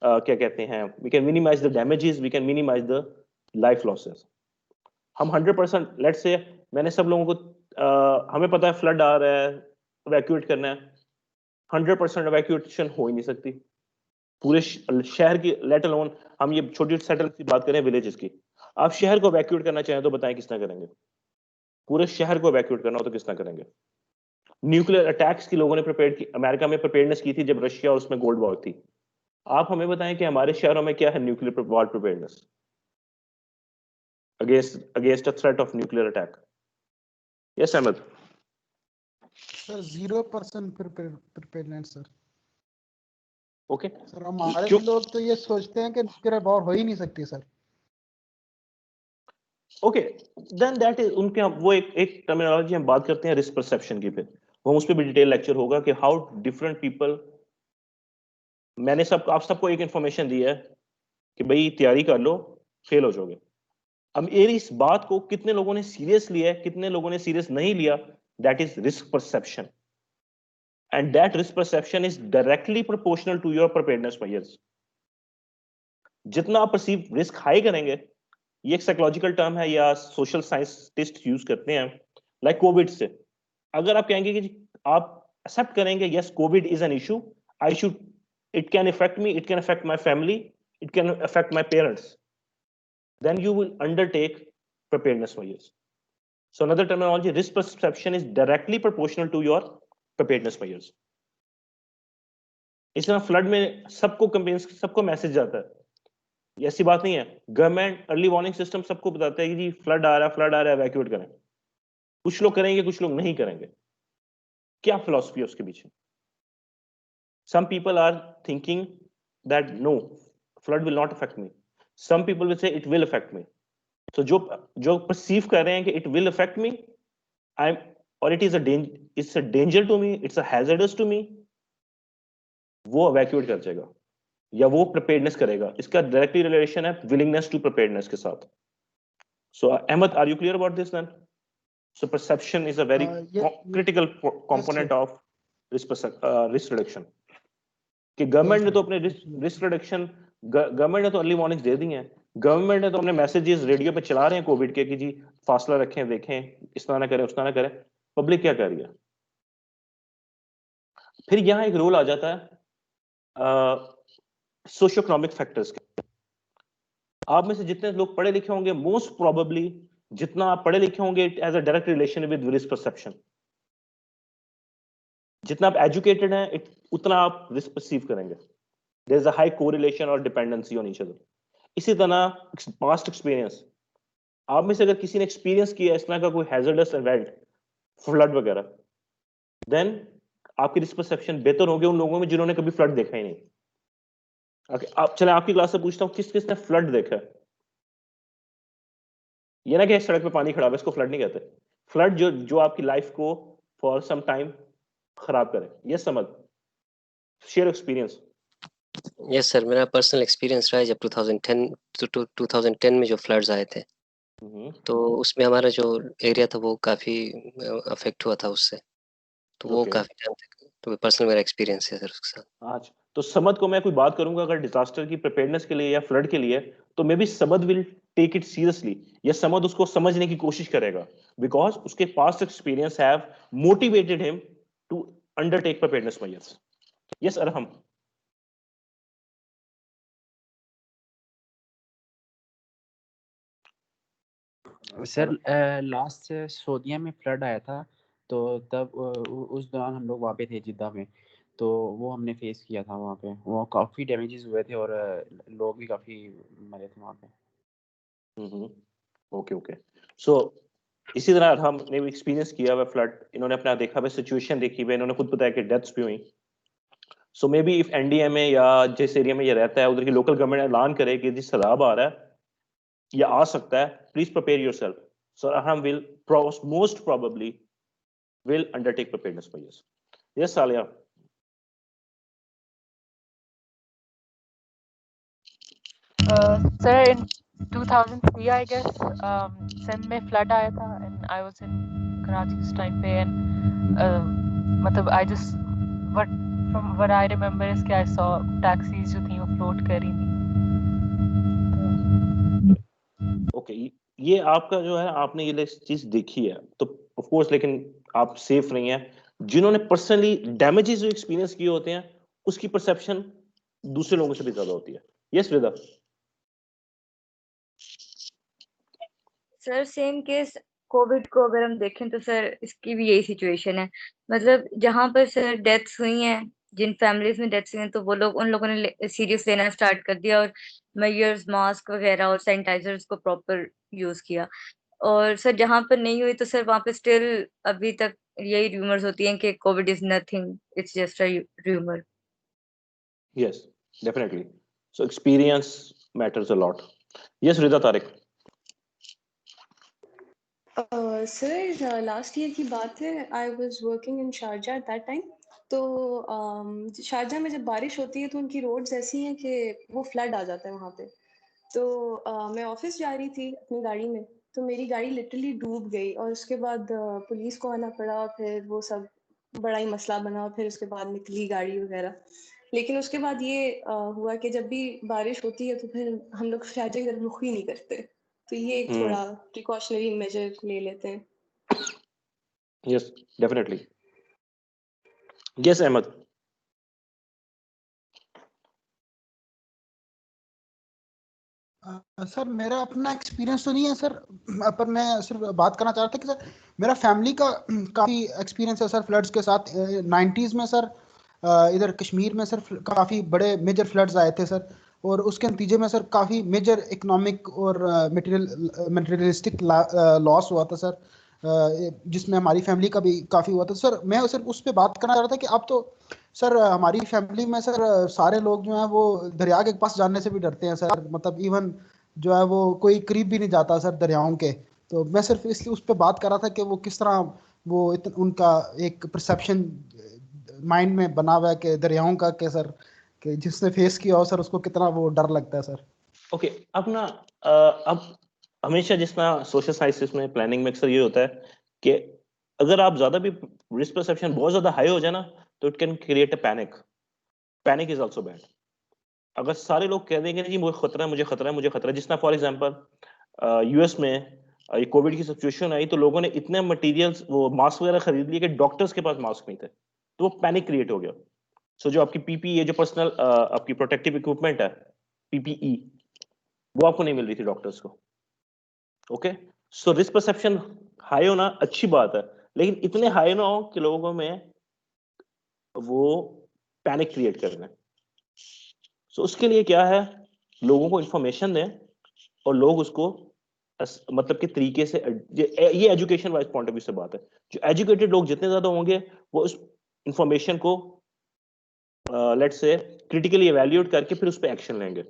क्या कहते हैं, we can minimise the damages, we can minimise the life losses. हम 100% लेट्स से मैंने सब लोगों को हमें पता है फ्लड आ रहा है, इवैक्यूएट करना है, 100% इवैक्यूएशन हो ही नहीं सकती पूरे शहर की, लेट अलोन हम ये छोटी सेटल की बात करें विलेजेस की। आप शहर को इवैक्यूएट करना चाहें तो बताएं किस तरह करेंगे? पूरे शहर को इवैक्यूएट करना हो तो किस तरह करेंगे? न्यूक्लियर अटैक्स की लोगों ने प्रिपेयर की, अमेरिका में प्रिपेयरनेस की थी जब रशिया और उसमें गोल्ड वॉर थी। आप हमें बताएं कि हमारे शहरों में क्या है nuclear war preparedness against a threat of nuclear attack? Yes Ahmad sir 0% preparedness sir. Okay sir हमारे लोग तो ये सोचते हैं कि न्यूक्लियर वॉर हो ही नहीं सकती sir. Okay then that is उनके, वो एक टर्मिनोलॉजी हम बात करते हैं रिस्क परसेप्शन की, फिर वो उस पर भी डिटेल लेक्चर होगा कि हाउ डिफरेंट पीपल। मैंने आप सबको एक इंफॉर्मेशन दी है कि भाई तैयारी कर लो, फेल हो जाओगे। अब मेरी इस बात को कितने लोगों ने सीरियस लिया है, कितने लोगों ने सीरियस नहीं लिया, that is risk perception, and that risk perception is directly proportional to your preparedness measures. जितना आप परसीव रिस्क हाई करेंगे, ये एक साइकोलॉजिकल टर्म है या सोशल साइंटिस्ट यूज करते हैं, लाइक कोविड से अगर आप कहेंगे कि आप एक्सेप्ट करेंगे yes Covid is an issue, I should, it can affect me, it can affect my family, it can affect my parents, then you will undertake preparedness measures. So another terminology, risk perception is directly proportional to your preparedness measures. इस तरह flood में सबको complaints, सबको message जाता है, ये ऐसी बात नहीं है। गवर्नमेंट अर्ली वार्निंग सिस्टम सबको बताता है कि जी फ्लड आ रहा है, इवैक्यूएट करें। कुछ लोग करेंगे, कुछ लोग नहीं करेंगे। क्या फिलॉसफी है उसके पीछे? Some people are thinking that no, flood will not affect me, some people will say it will affect me. तो जो परसीव कर रहे हैं कि it will affect me, I am, और it is a danger to me, it's a hazardous to me, वो evacuate कर जाएगा या वो प्रिपेयर्डनेस करेगा। इसका डायरेक्टली रिलेशन है विलिंगनेस टू प्रिपेयर्डनेस के साथ। So Ahmad, are you clear about this then? So perception is a very critical component of risk reduction. कि गवर्नमेंट ने तो अपने रिस्क रिडक्शन, गवर्नमेंट ने तो अर्ली वार्निंग्स दे दी हैं, गवर्नमेंट ने तो अपने मैसेजेस रेडियो पे चला रहे हैं कोविड के कि जी फासला रखें, देखें, इस तरह ना करें, उस तरह ना करें। पब्लिक क्या कर रही है? फिर यहाँ एक रोल आ जाता है सोशियो इकोनॉमिक फैक्टर्स के। आप में से जितने लोग पढ़े लिखे होंगे, मोस्ट प्रोबेबली जितना आप पढ़े लिखे होंगे, it has a direct relation with risk perception. जितना आप एजुकेटेड हैं, उतना आप रिस्क परसीव करेंगे। There is a high correlation और डिपेंडेंसी ऑन ईच अदर। इसी तरह पास्ट एक्सपीरियंस, आप में से अगर किसी ने एक्सपीरियंस किया इस तरह का कोई हैजर्डस इवेंट, फ्लड वगैरह, देन आपकी रिस्क परसेप्शन बेहतर होगी उन लोगों में जिन्होंने कभी फ्लड देखा ही नहीं। okay, आप चले आपकी क्लास से पूछता हूँ, किस किस ने फ्लड देखा है? ये ना कि सड़क पे पानी खड़ा है, इसको फ्लड नहीं कहते। फ्लड जो आपकी लाइफ को फॉर सम टाइम खराब करे। ये समझ, शेयर एक्सपीरियंस। यस सर, मेरा पर्सनल एक्सपीरियंस रहा है जब 2010 में जो फ्लड्स आए थे, तो उसमें हमारा जो एरिया था वो काफ़ी अफेक्ट हुआ था उससे, तो वो काफ़ी टाइम तक, तो पर्सनल मेरा एक्सपीरियंस है सर उसके साथ। आज तो समद को मैं कोई बात करूंगा अगर डिजास्टर की प्रिपेयर्डनेस के लिए या फ्लड के लिए, तो maybe Samad will take it seriously, या समद उसको समझने की कोशिश करेगा, बिकॉज उसके past experience have motivated him to undertake preparedness measures. Yes Arham. Sir last Saudia में फ्लड आया था, तो तब उस दौरान हम लोग वहाँ पे थे जिद्दा में, तो वो हमने फेस किया था वहाँ पे। वो काफ़ी डैमेजेस हुए थे और लोग भी काफ़ी मरे थे वहाँ पे। Okay okay. सो इसी तरह हमने भी एक्सपीरियंस किया हुआ फ्लड, इन्होंने अपना देखा हुआ सिचुएशन देखी हुई, इन्होंने खुद बताया कि डेथ्स भी हुई। सो मे बी इफ एनडीएमए या जिस एरिया में ये रहता है उधर की लोकल गवर्नमेंट ऐलान करे कि जिस सैलाब आ रहा है या आ सकता है, प्लीज प्रिपेयर योरसेल्फ। सो हम will most probably will undertake preparedness measures. Yes, Salia. Sir, in 2003, I guess, Sindh में flood आया था, and I was in Karachi उस time पे, and मतलब I just from what I remember is कि I saw taxis जो थी वो float कर रही थी। Okay, ये आपका जो है, आपने ये चीज देखी है तो ऑफ कोर्स, लेकिन आप सेफ नहीं है। जिन्होंने पर्सनली डैमेजेस जो एक्सपीरियंस किए होते हैं उसकी परसेप्शन दूसरे लोगों से भी ज्यादा होती है। यस वेदा। सर सेम केस कोविड को अगर हम देखें तो सर इसकी भी यही सिचुएशन है। मतलब जहाँ पर सर डेथ्स हुई हैं, जिन फैमिलीज में डेथ्स हुई हैं, तो वो लोग, उन लोगों ने सीरियस लेना स्टार्ट कर दिया और मेजर्स, मास्क वगैरह और सैनिटाइजर्स को प्रॉपर यूज किया। और सर जहाँ पर नहीं हुई तो सर वहाँ पे स्टिल अभी तक यही रूमर्स होती हैं कि Covid is nothing, it's just a rumour. Yes definitely. So experience matters a lot. Yes Rida Tariq. Sir last year की बात है, I was working in Sharjah at that time. तो शारजा में जब बारिश होती है तो उनकी रोड्स ऐसी हैं कि वो फ्लड आ जाता है वहाँ पे। तो मैं ऑफिस जा रही थी अपनी गाड़ी में, तो मेरी गाड़ी लिटरली डूब गई और उसके बाद पुलिस को आना पड़ा, फिर वो सब बड़ा ही मसला बना, फिर उसके बाद निकली गाड़ी वगैरह। लेकिन उसके बाद ये हुआ कि जब भी बारिश होती है तो फिर हम लोग शारजा की तरफ रुख ही नहीं करते, तो ये एक थोड़ा प्रिकॉशनरी मेजर ले लेते हैं। Yes definitely. Yes Ahmad. Sir मेरा अपना एक्सपीरियंस तो नहीं है सर, पर मैं सिर्फ बात करना चाह रहा था कि सर मेरा फैमिली का काफ़ी एक्सपीरियंस है सर फ्लड्स के साथ। 90s में सर इधर कश्मीर में सर काफ़ी बड़े मेजर फ्लड्स आए थे सर, और उसके नतीजे में सर काफ़ी मेजर इकोनॉमिक और मटेरियलिस्टिक लॉस हुआ था सर, जिसमें हमारी फैमिली का भी काफ़ी हुआ था सर। मैं सिर्फ उस पर बात करना चाह रहा था कि अब तो सर हमारी फैमिली में सर सारे लोग जो हैं वो दरिया के पास जाने से भी डरते हैं सर, मतलब इवन जो है वो कोई करीब भी नहीं जाता सर दरियाओं के। तो मैं सिर्फ इसलिए उस पर बात कर रहा था कि वो किस तरह वो उनका एक परसेप्शन माइंड में बना हुआ है कि दरियाओं का, कि सर कि जिसने फेस किया हो सर उसको कितना वो डर लगता है सर। ओके, अब ना अब हमेशा जिसना सोशल साइंसेस में प्लानिंग में अक्सर ये होता है कि अगर आप ज्यादा भी रिस्क परसेप्शन बहुत ज्यादा हाई हो जाए ना तो it can create a panic. Panic is also bad. अगर सारे लोग कह देंगे जी मुझे खतरा है, मुझे खतरा है, मुझे खतरा है, जिसना फॉर एग्जांपल यूएस में ये कोविड की सिचुएशन आई तो लोगों ने इतने मटेरियल्स वो मास्क वगैरह खरीद लिए कि डॉक्टर्स के पास मास्क नहीं थे, तो वो पैनिक क्रिएट हो गया। सो जो आपकी पीपीई जो पर्सनल आपकी प्रोटेक्टिव इक्विपमेंट है पीपीई वो आपको नहीं मिल रही थी डॉक्टर्स को। Okay, so risk perception high होना अच्छी बात है, लेकिन इतने हाई ना हो कि लोगों में वो पैनिक क्रिएट कर दें। सो उसके लिए क्या है, लोगों को इंफॉर्मेशन दें और लोग उसको मतलब के तरीके से, ये education wise point of view से बात है। जो एजुकेटेड लोग जितने ज्यादा होंगे वो उस इंफॉर्मेशन को लेट्स से क्रिटिकली इवैल्यूएट करके फिर उस पर एक्शन लेंगे।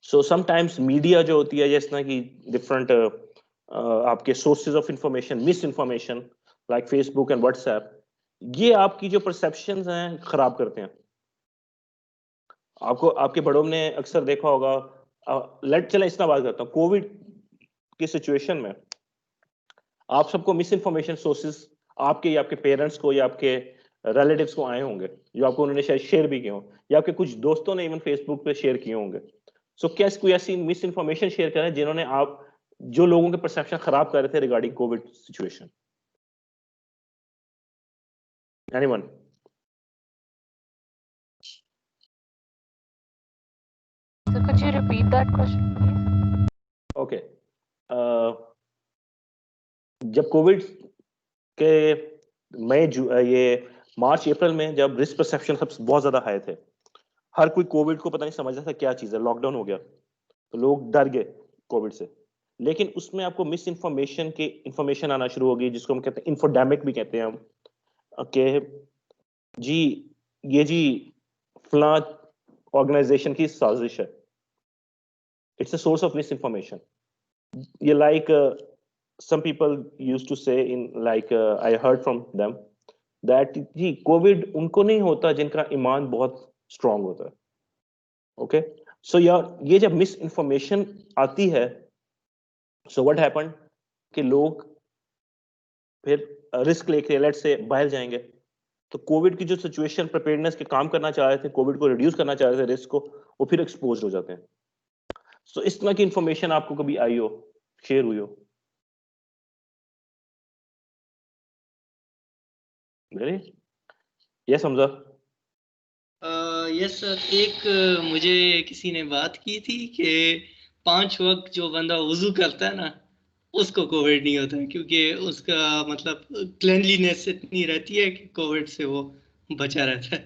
सो समटाइम्स मीडिया जो होती है जिस तरह की डिफरेंट आपके sources of information, miss information like Facebook and WhatsApp, ये आपकी जो परसेप्शंस हैं खराब करते हैं। आपको आपके बड़ों ने अक्सर देखा होगा, चले इतना बात करता हूँ, कोविड की सिचुएशन में आप सबको मिस इन्फॉर्मेशन सोर्सेज आपके या आपके पेरेंट्स को या आपके रिलेटिव्स को आए होंगे, जो आपको उन्होंने शायद शेयर भी किए हों, या आपके कुछ दोस्तों ने इवन फेसबुक पे शेयर किए होंगे। सो क्या कोई ऐसी मिस इन्फॉर्मेशन शेयर करें जिन्होंने आप जो लोगों के परसेप्शन खराब कर रहे थे regarding Covid situation? Anyone? So could you repeat that question, please? Okay. जब कोविड के ये मार्च अप्रैल में जब रिस्क परसेप्शन सब बहुत ज्यादा हाई थे, हर कोई कोविड को पता नहीं समझ रहा था क्या चीज है, लॉकडाउन हो गया तो लोग डर गए कोविड से। लेकिन उसमें आपको मिस इन्फॉर्मेशन की इंफॉर्मेशन आना शुरू हो गई, जिसको हम कहते हैं इन्फोडेमिक भी कहते हैं हम, कि जी ये जी फला ऑर्गेनाइजेशन की साजिश है। It's a source of misinformation. You like some people used to say in like I heard from them that जी कोविड उनको नहीं होता जिनका ईमान बहुत स्ट्रांग होता है। ओके, सो यार ये जब मिस इन्फॉर्मेशन आती है, सो व्हाट हैपेंड कि लोग फिर रिस्क लेके लेट्स से बाहर जाएंगे। तो कोविड की जो सिचुएशन प्रिपेयर्डनेस के काम करना चाह रहे थे, कोविड को रिड्यूस करना चाह रहे थे रिस्क को, वो फिर एक्सपोज हो जाते हैं। सो इस तरह की इंफॉर्मेशन आपको कभी आई हो, शेयर हुई हो? यस हमजा? यस सर, एक मुझे किसी ने बात की थी कि 5 वक्त जो बंदा वुजू करता है ना उसको कोविड नहीं होता, क्योंकि उसका मतलब क्लेanलीनेस इतनी रहती है कि कोविड से वो बचा रहता है।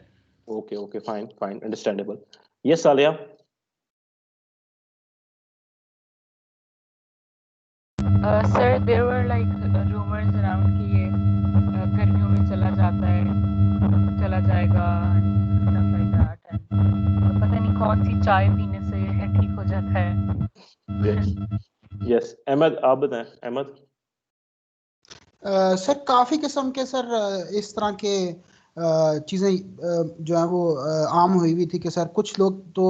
Okay okay, fine fine, understandable. Yes Saliya? Sir, there were like rumors around कि ये गर्मियों में चला जाता है, चला जाएगा, stuff like that, and पता नहीं कौन सी चाय पीने से ठीक हो जाता है। यस, अहमद आप बताएं। अहमद? सर काफ़ी किस्म के सर इस तरह के चीज़ें जो है वो आम हुई हुई थी कि सर कुछ लोग तो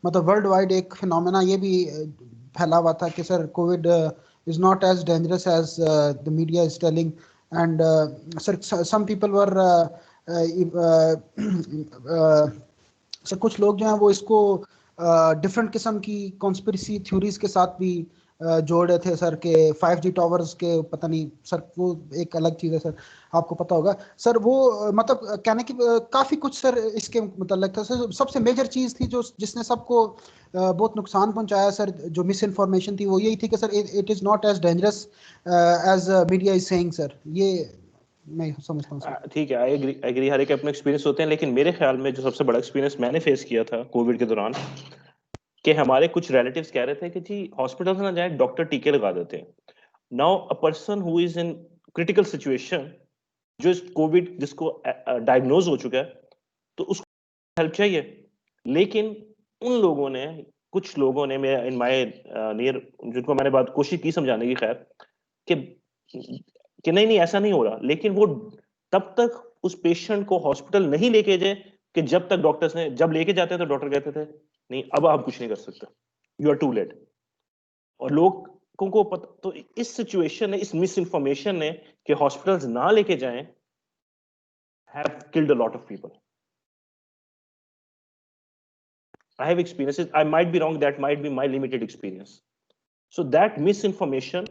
मतलब वर्ल्ड वाइड एक फिनोमेना ये भी फैला हुआ था कि sir Covid is not as dangerous as the media is telling, and some people were sir कुछ लोग जो हैं वो इसको डिफरेंट किस्म की कॉन्स्पिरेसी थ्योरीज के साथ भी जोड़ रहे थे सर के 5G टावर्स के, पता नहीं सर वो एक अलग चीज़ है सर, आपको पता होगा सर। वो मतलब कहने की काफ़ी कुछ सर इसके मतलब था सर। सबसे मेजर चीज़ थी जो जिसने सबको बहुत नुकसान पहुंचाया सर, जो मिस इन्फॉर्मेशन थी, वो यही थी कि sir it is not as dangerous as media is saying sir. ये मैं समझता हूँ सर। ठीक है, आई एग्री, हर एक अपने एक्सपीरियंस होते हैं, लेकिन मेरे ख्याल में जो सबसे बड़ा एक्सपीरियंस मैंने फेस किया था कोविड के दौरान, कि हमारे कुछ रिलेटिव्स कह रहे थे कि जी हॉस्पिटल ना जाए, डॉक्टर टीके लगा देते हैं। Now a person who is in critical situation, जो इस कोविड जिसको डायग्नोज हो चुका है, तो उसको हेल्प चाहिए, लेकिन उन लोगों ने, कुछ लोगों ने, मैं इन माय नियर, जिनको मैंने बात कोशिश की समझाने की, खैर कि नहीं नहीं ऐसा नहीं हो रहा, लेकिन वो तब तक उस पेशेंट को हॉस्पिटल नहीं लेके जाए कि जब तक डॉक्टर्स ने, जब लेके जाते थे तो डॉक्टर कहते थे नहीं अब आप कुछ नहीं कर सकते, यू आर टू लेट। और लोगों को पता, तो इस सिचुएशन ने, इस मिस इन्फॉर्मेशन ने कि हॉस्पिटल्स ना लेके जाएं, have killed a lot of people. I have experiences, I might be wrong, that might be my limited experience. So that misinformation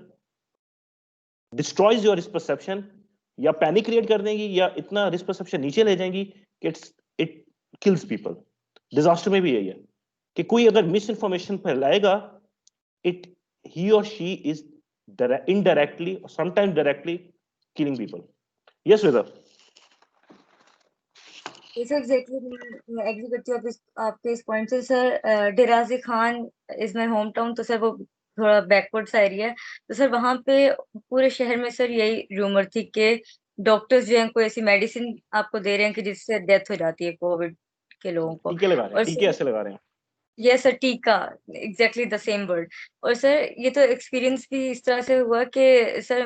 destroys your risk perception, या पैनिक क्रिएट कर देंगी, या इतना रिस्क परसेप्शन नीचे ले जाएंगी कि इट किल्स पीपल। डिजास्टर में भी यही है कि कोई अगर मिस इन्फॉर्मेशन फैलाएगा, इट ही और शी इज इनडायरेक्टली और sometimes directly killing people. Yes वेदर। Yes, exactly. मैं एग्री करती हूँ आपके इस पॉइंट से sir. Dera Ghazi Khan is my hometown, तो सर वो थोड़ा बैकवर्ड सा एरिया है, तो सर वहाँ पे पूरे शहर में सर यही रूमर थी कि डॉक्टर्स जो हैं कोई ऐसी मेडिसिन आपको दे रहे हैं कि जिससे डेथ हो जाती है कोविड के लोगों को। टीके लगा रहे हैं, और टीके ऐसे लगा रहे हैं। यस सर, टीका, एग्जैक्टली द सेम वर्ड। और सर ये तो एक्सपीरियंस भी इस तरह से हुआ कि सर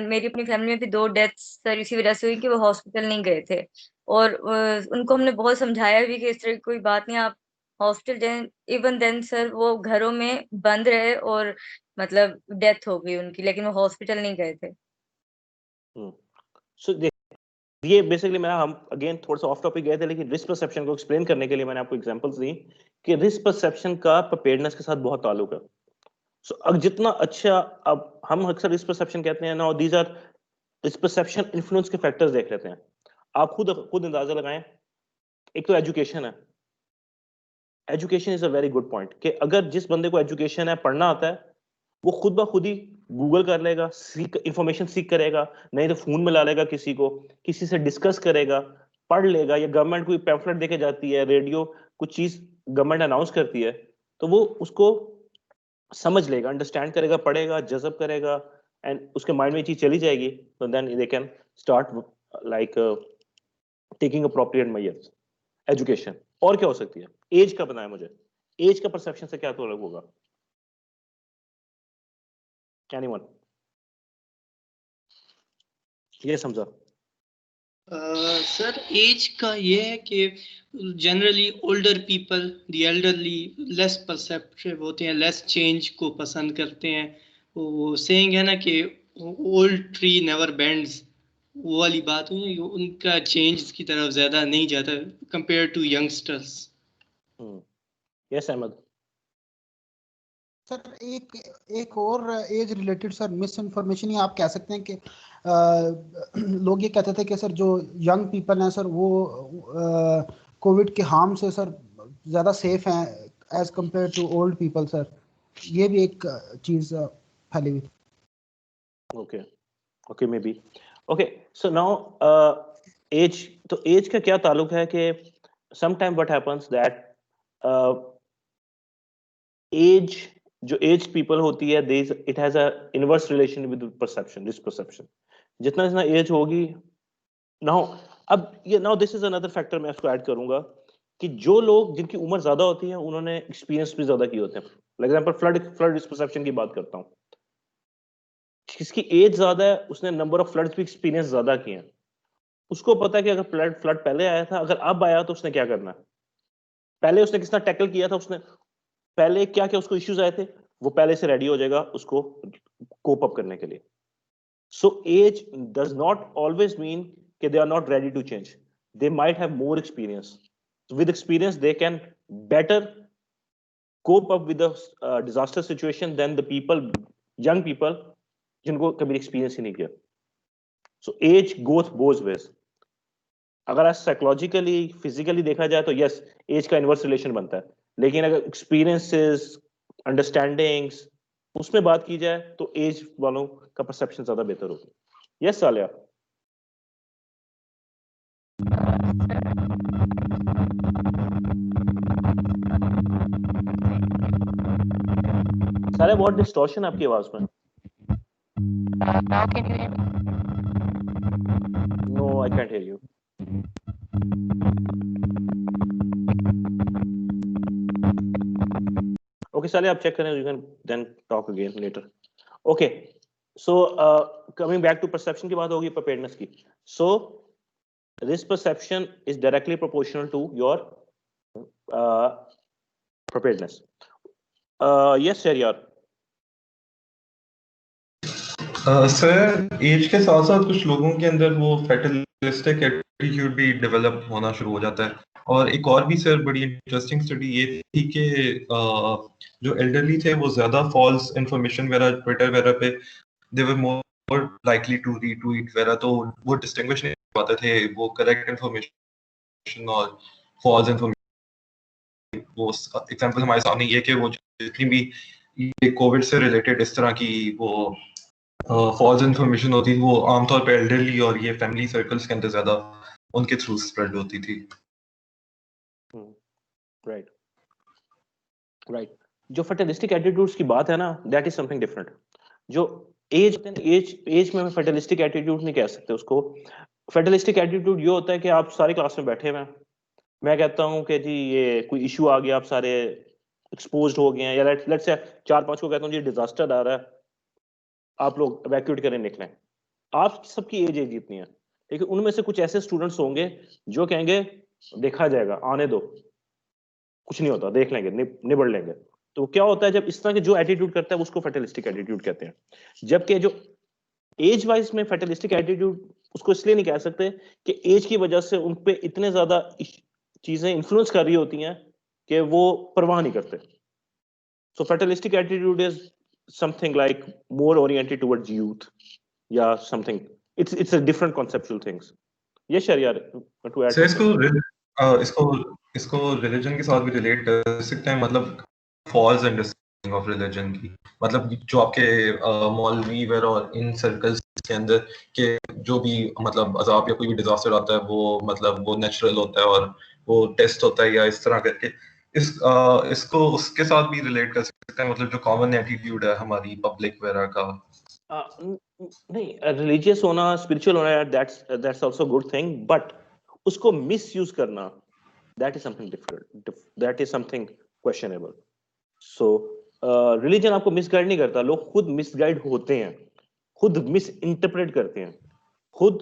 मेरी अपनी फैमिली में भी 2 डेथ्स सर इसी वजह से हुई कि वो हॉस्पिटल नहीं गए थे। और उनको हमने बहुत समझाया भी कि इस तरह की कोई बात नहीं, आप हॉस्पिटल जाएं। इवन देन सर वो घरों में बंद रहे और मतलब डेथ हो गई उनकी, लेकिन वो हॉस्पिटल नहीं गए थे। सो ये बेसिकली मैं, हम अगेन थोड़ा सा ऑफ टॉपिक गए थे, लेकिन रिस्क परसेप्शन को एक्सप्लेन करने के लिए मैंने आपको एग्जांपल्स दी कि रिस्क परसेप्शन का प्रिपेयर्डनेस के साथ बहुत ताल्लुक है। सो अब जितना अच्छा, अब हम अक्सर रिस्क परसेप्शन कहते हैं ना, these are risk perception influence के फैक्टर्स देख लेते हैं। आप खुद अंदाजा लगाएं। एक तो एजुकेशन है, education is a very good point, कि अगर जिस बंदे को एजुकेशन है, पढ़ना आता है, वो खुद ब खुद ही गूगल कर लेगा, इंफॉर्मेशन सीख करेगा, नहीं तो फोन में ला लेगा, किसी को, किसी से डिस्कस करेगा, पढ़ लेगा, या गवर्नमेंट कोई पैम्फलेट देके जाती है, रेडियो कुछ चीज गवर्नमेंट अनाउंस करती है, तो वो उसको समझ लेगा, अंडरस्टैंड करेगा, पढ़ेगा, जज़ब करेगा, एंड उसके माइंड में ये चीज चली जाएगी, तो then they can start like taking appropriate measures. Education. और क्या हो सकती है? एज का बताया मुझे, एज का परसेप्शन से क्या तो अलग होगा? Anyone? ये समझा। सर एज का ये है कि generally older people, the elderly less perceptive होते हैं, लेस चेंज को पसंद करते हैं। वो सेइंग है ना कि ओल्ड ट्री नेवर बेंड्स, वो वाली बात हुई, उनका चेंज की तरफ ज्यादा नहीं जाता compare to youngsters. Yes Ahmad. Sir एक और age related sir misinformation ही आप कह सकते हैं कि लोग ये कहते थे कि सर जो यंग पीपल हैं सर वो कोविड के हार्म से सर ज़्यादा सेफ हैं age compare to old people. Sir ये भी एक चीज़ फैली हुई। Okay may be. Okay so now age, तो एज का क्या ताल्लुक है कि sometime what happens that age, जो एज पीपल होती है, it has a inverse relation with perception, risk perception. जितना जितना एज होगी, नाउ अब ये, now this is another factor मैं इसको ऐड करूंगा कि जो लोग जिनकी उम्र ज्यादा होती है उन्होंने एक्सपीरियंस भी ज्यादा किए होते हैं। For example flood risk perception की बात करता हूं, जिसकी एज ज्यादा है उसने नंबर ऑफ फ्लड्स भी एक्सपीरियंस ज्यादा किए हैं। उसको पता है कि अगर फ्लड पहले आया था, अगर अब आया तो उसने क्या करना है, पहले उसने किस तरह टैकल किया था, उसने पहले क्या क्या उसको इश्यूज आए थे, वो पहले से रेडी हो जाएगा उसको कोप अप करने के लिए। So age does not always mean कि they are not ready to change, they might have more experience, with experience they can better cope up with the disaster situation than the people, young people जिनको कभी एक्सपीरियंस ही नहीं किया। So age goes both ways. अगर आज psychologically physically देखा जाए तो यस, एज का इनवर्स रिलेशन बनता है, लेकिन अगर एक्सपीरियंसेस, अंडरस्टैंडिंग्स, उसमें बात की जाए तो एज वालों का परसेप्शन ज्यादा बेहतर होगा। यस सालिया। सारे बहुत डिस्टॉर्शन आपकी आवाज में. Now can you hear me? No, I can't hear you. Okay, Saleh, आप check करें. You can then talk again later. Okay. So coming back to perception की बात होगी preparedness की. So risk perception is directly proportional to your preparedness. Yes, Sharyar. Sir age के साथ साथ कुछ लोगों के अंदर वो फैटलिस्टिक एटीट्यूड भी डेवलप होना शुरू हो जाता है. और एक और भी सर बड़ी इंटरेस्टिंग स्टडी ये थी कि जो एल्डरली थे वो ज्यादा फॉल्स इंफॉर्मेशन वगैरह ट्विटर वगैरह पे दे वर मोर लाइकली टू रीट्वीट वगैरह, तो वो डिस्टिंग्विश नहीं कर पाते थे वो करेक्ट इंफॉर्मेशन और फॉल्स इंफॉर्मेशन. वो एग्जांपल हमारे सामने ये कि वो जितनी भी ये कोविड से रिलेटेड इस तरह की वो फॉल्स इंफॉर्मेशन होती थी वो आमतौर पे एल्डरली और ये फैमिली सर्कल्स के अंदर ज्यादा उनके थ्रू स्प्रेड होती थी. राइट. जो फर्टिलिस्टिक एटीट्यूड्स की बात है ना, दैट इज समथिंग डिफरेंट. जो एज में फर्टिलिस्टिक एटीट्यूड नहीं कह सकते उसको. फर्टिलिस्टिक एटीट्यूड ये होता है कि आप सारी क्लास में बैठे हुए हैं, मैं कहता हूँ कि जी ये कोई इशू आ गया, आप सारे एक्सपोज्ड हो गए हैं, या लेट्स से 4-5 को कहता हूँ जी डिजास्टर आ रहा है, आप लोग इवैक्यूएट करें निकलें. आप सबकी एज इतनी है, लेकिन उनमें से कुछ ऐसे स्टूडेंट्स होंगे जो कहेंगे देखा जाएगा, आने दो, कुछ नहीं होता, देख लेंगे, निबड़ लेंगे. तो क्या होता है जब इस तरह के जो एटीट्यूड करता है उसको फैटलिस्टिक एटीट्यूड कहते हैं. जबकि जो एज वाइज में फैटलिस्टिक एटीट्यूड उसको इसलिए नहीं कह सकते कि एज की वजह से उन पे इतने ज्यादा चीजें इन्फ्लुएंस कर रही होती हैं कि वो परवाह नहीं करते. So fatalistic attitude is something like more oriented towards youth, yeah, something. It's a different conceptual things. Yes, Sharyar, to add. Sir इसको रिलीजन के साथ भी रिलेट कर सकते हैं, मतलब फॉल्स अंडरस्टैंडिंग ऑफ रिलीजन की. मतलब जो आपके मौलवी वगैरह और इन सर्कल्स के अंदर के जो भी मतलब अजाब या कोई भी डिजास्टर आता है वो मतलब वो नेचुरल होता है और वो टेस्ट होता है या इस तरह करके इसको उसके साथ भी रिलेट कर सकते हैं, मतलब जो कॉमन एटीट्यूड है हमारी पब्लिक वगैरह का. नहीं, रिलीजियस होना, स्पिरिचुअल होना, that's also good thing, but उसको मिसयूज करना, that is something different, that is something questionable. So religion आपको मिसगाइड नहीं करता, लोग खुद मिसगाइड होते हैं, खुद मिस इंटरप्रेट करते हैं, खुद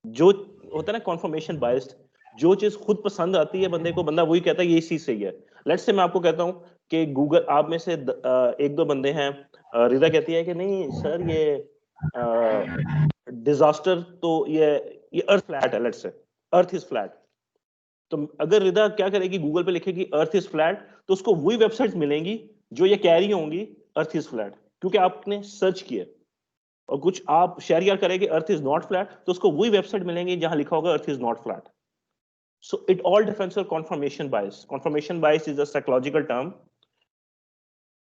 जो होता है ना कॉन्फर्मेशन बायस्ड, जो चीज खुद पसंद आती है बंदे को, बंदा वही कहता है ये चीज सही है. लेट्स से मैं आपको कहता हूँ कि गूगल, आप में से 1-2 बंदे हैं, रिदा कहती है कि नहीं सर ये डिजास्टर तो ये अर्थ फ्लैट है, let's say earth is flat. तो अगर रिदा क्या करेगी, गूगल पे लिखेगी अर्थ इज फ्लैट, तो उसको वही वेबसाइट्स मिलेंगी जो ये कह रही होंगी अर्थ इज फ्लैट, क्योंकि आपने सर्च किया. और कुछ आप शेयर करेंगे अर्थ इज नॉट फ्लैट, तो उसको वही वेबसाइट मिलेंगी जहां लिखा होगा earth is not flat. So it all depends on confirmation bias. Confirmation bias is a psychological term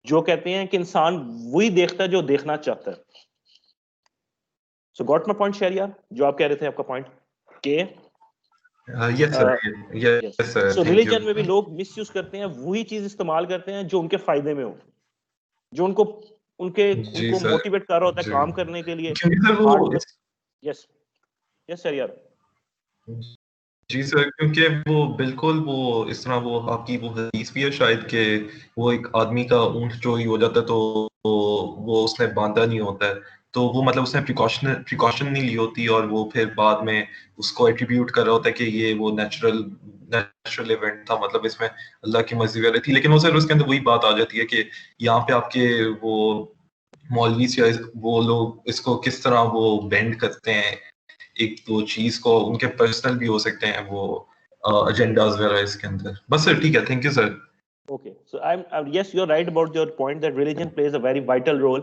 जो कहते हैं कि इंसान वही देखता है जो देखना चाहता है. So got my point, Sharyar? जो आप कह रहे थे आपका पॉइंट के yes sir. So religion में भी लोग मिसयूज करते हैं, वही चीज इस्तेमाल करते हैं जो उनके फायदे में हो, जो उनको मोटिवेट कर रहा होता है काम करने के लिए. Yes Sharyar. जी सर, क्योंकि वो बिल्कुल वो इस तरह वो आपकी वो हदीस भी है शायद कि वो एक आदमी का ऊंट चोरी हो जाता है तो वो उसने बांधा नहीं होता है, तो वो मतलब उसने प्रिकॉशन नहीं ली होती और वो फिर बाद में उसको एट्रीब्यूट कर रहा होता है कि ये वो नेचुरल इवेंट था, मतलब इसमें अल्लाह की मर्जी वगैरह थी. लेकिन वो सर उसके अंदर वही बात आ जाती है कि यहाँ पे आपके वो मौलवी या वो लोग इसको किस तरह वो बेंड करते हैं एक तो चीज को, उनके पर्सनल भी हो सकते हैं वो एजेंडास वगैरह इसके अंदर. बस सर ठीक है, thank you sir. Okay, so yes, you're right about your point that religion plays a very vital role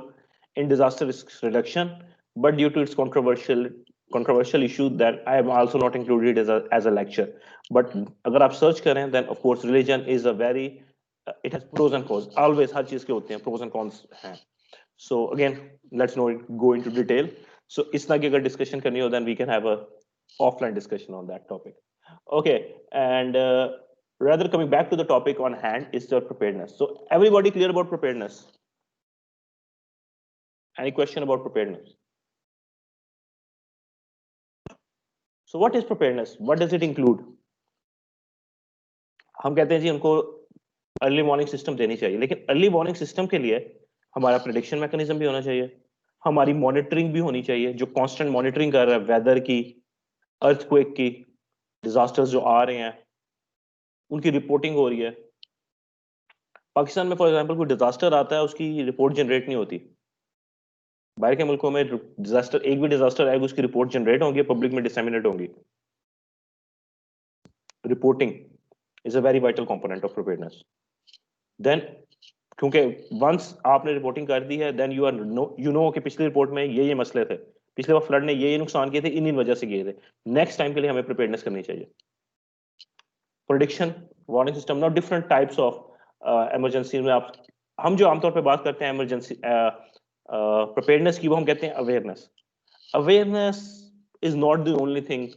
in disaster risk reduction, but due to its controversial issue that I am also not included as a lecture. But अगर आप search करें, then of course religion is a very it has pros and cons. Always हर चीज के होते हैं pros and cons हैं. So again, let's go into detail. So इस तरह की अगर discussion करनी हो, then we can have a offline discussion on that topic. Okay, and rather coming back to the topic on hand is the preparedness. So everybody clear about preparedness? Any question about preparedness? So what is preparedness? What does it include? हम कहते हैं जी उनको early warning system देनी चाहिए, लेकिन early warning system के लिए हमारा प्रेडिक्शन मैकेनिज्म भी होना चाहिए, हमारी मॉनिटरिंग भी होनी चाहिए, जो कांस्टेंट मॉनिटरिंग कर रहा है वेदर की, अर्थक्वेक की, डिजास्टर्स जो आ रहे हैं उनकी रिपोर्टिंग हो रही है। पाकिस्तान में फॉर एग्जांपल कोई डिजास्टर आता है, उसकी रिपोर्ट जनरेट नहीं होती। बाहर के मुल्कों में डिजास्टर, एक भी डिजास्टर आएगा उसकी रिपोर्ट जनरेट होंगी, पब्लिक में डिसेमिनेट होंगी। Reporting is a very vital component of preparedness. Then क्योंकि वंस आपने रिपोर्टिंग कर दी है, देन यू नो कि पिछली रिपोर्ट में ये मसले थे, पिछले बार फ्लड ने ये नुकसान किए थे, इन वजह से किए थे, नेक्स्ट टाइम के लिए हमें प्रिपेयर्डनेस करनी चाहिए। Prediction, warning system, not different types of emergency में आप, हम जो आमतौर पे बात करते हैं इमरजेंसी प्रिपेयर्डनेस की, वो हम कहते हैं awareness. Awareness is not the only thing,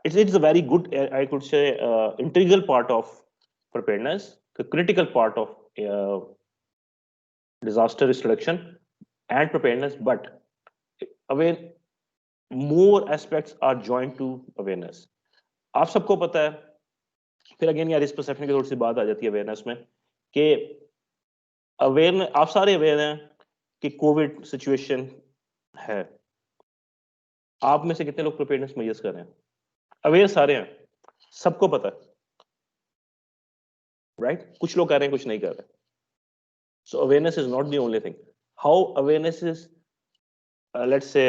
it's a very good, I could say, integral part of preparedness, the critical part of disaster risk reduction and preparedness, but aware more aspects are joined to awareness. आप सबको पता है, फिर again यार इस perception की थोड़ी सी बात आ जाती है अवेयरनेस में, कि अवेयरनेस, आप सारे अवेयर हैं कि कोविड सिचुएशन है, आप में से कितने लोग प्रिपेयर्डनेस मेजर्स कर रहे हैं? अवेयर सारे हैं, सबको पता है, राइट? कुछ लोग कर रहे हैं, कुछ नहीं कर रहे। So awareness is not the only thing. How awareness is let's say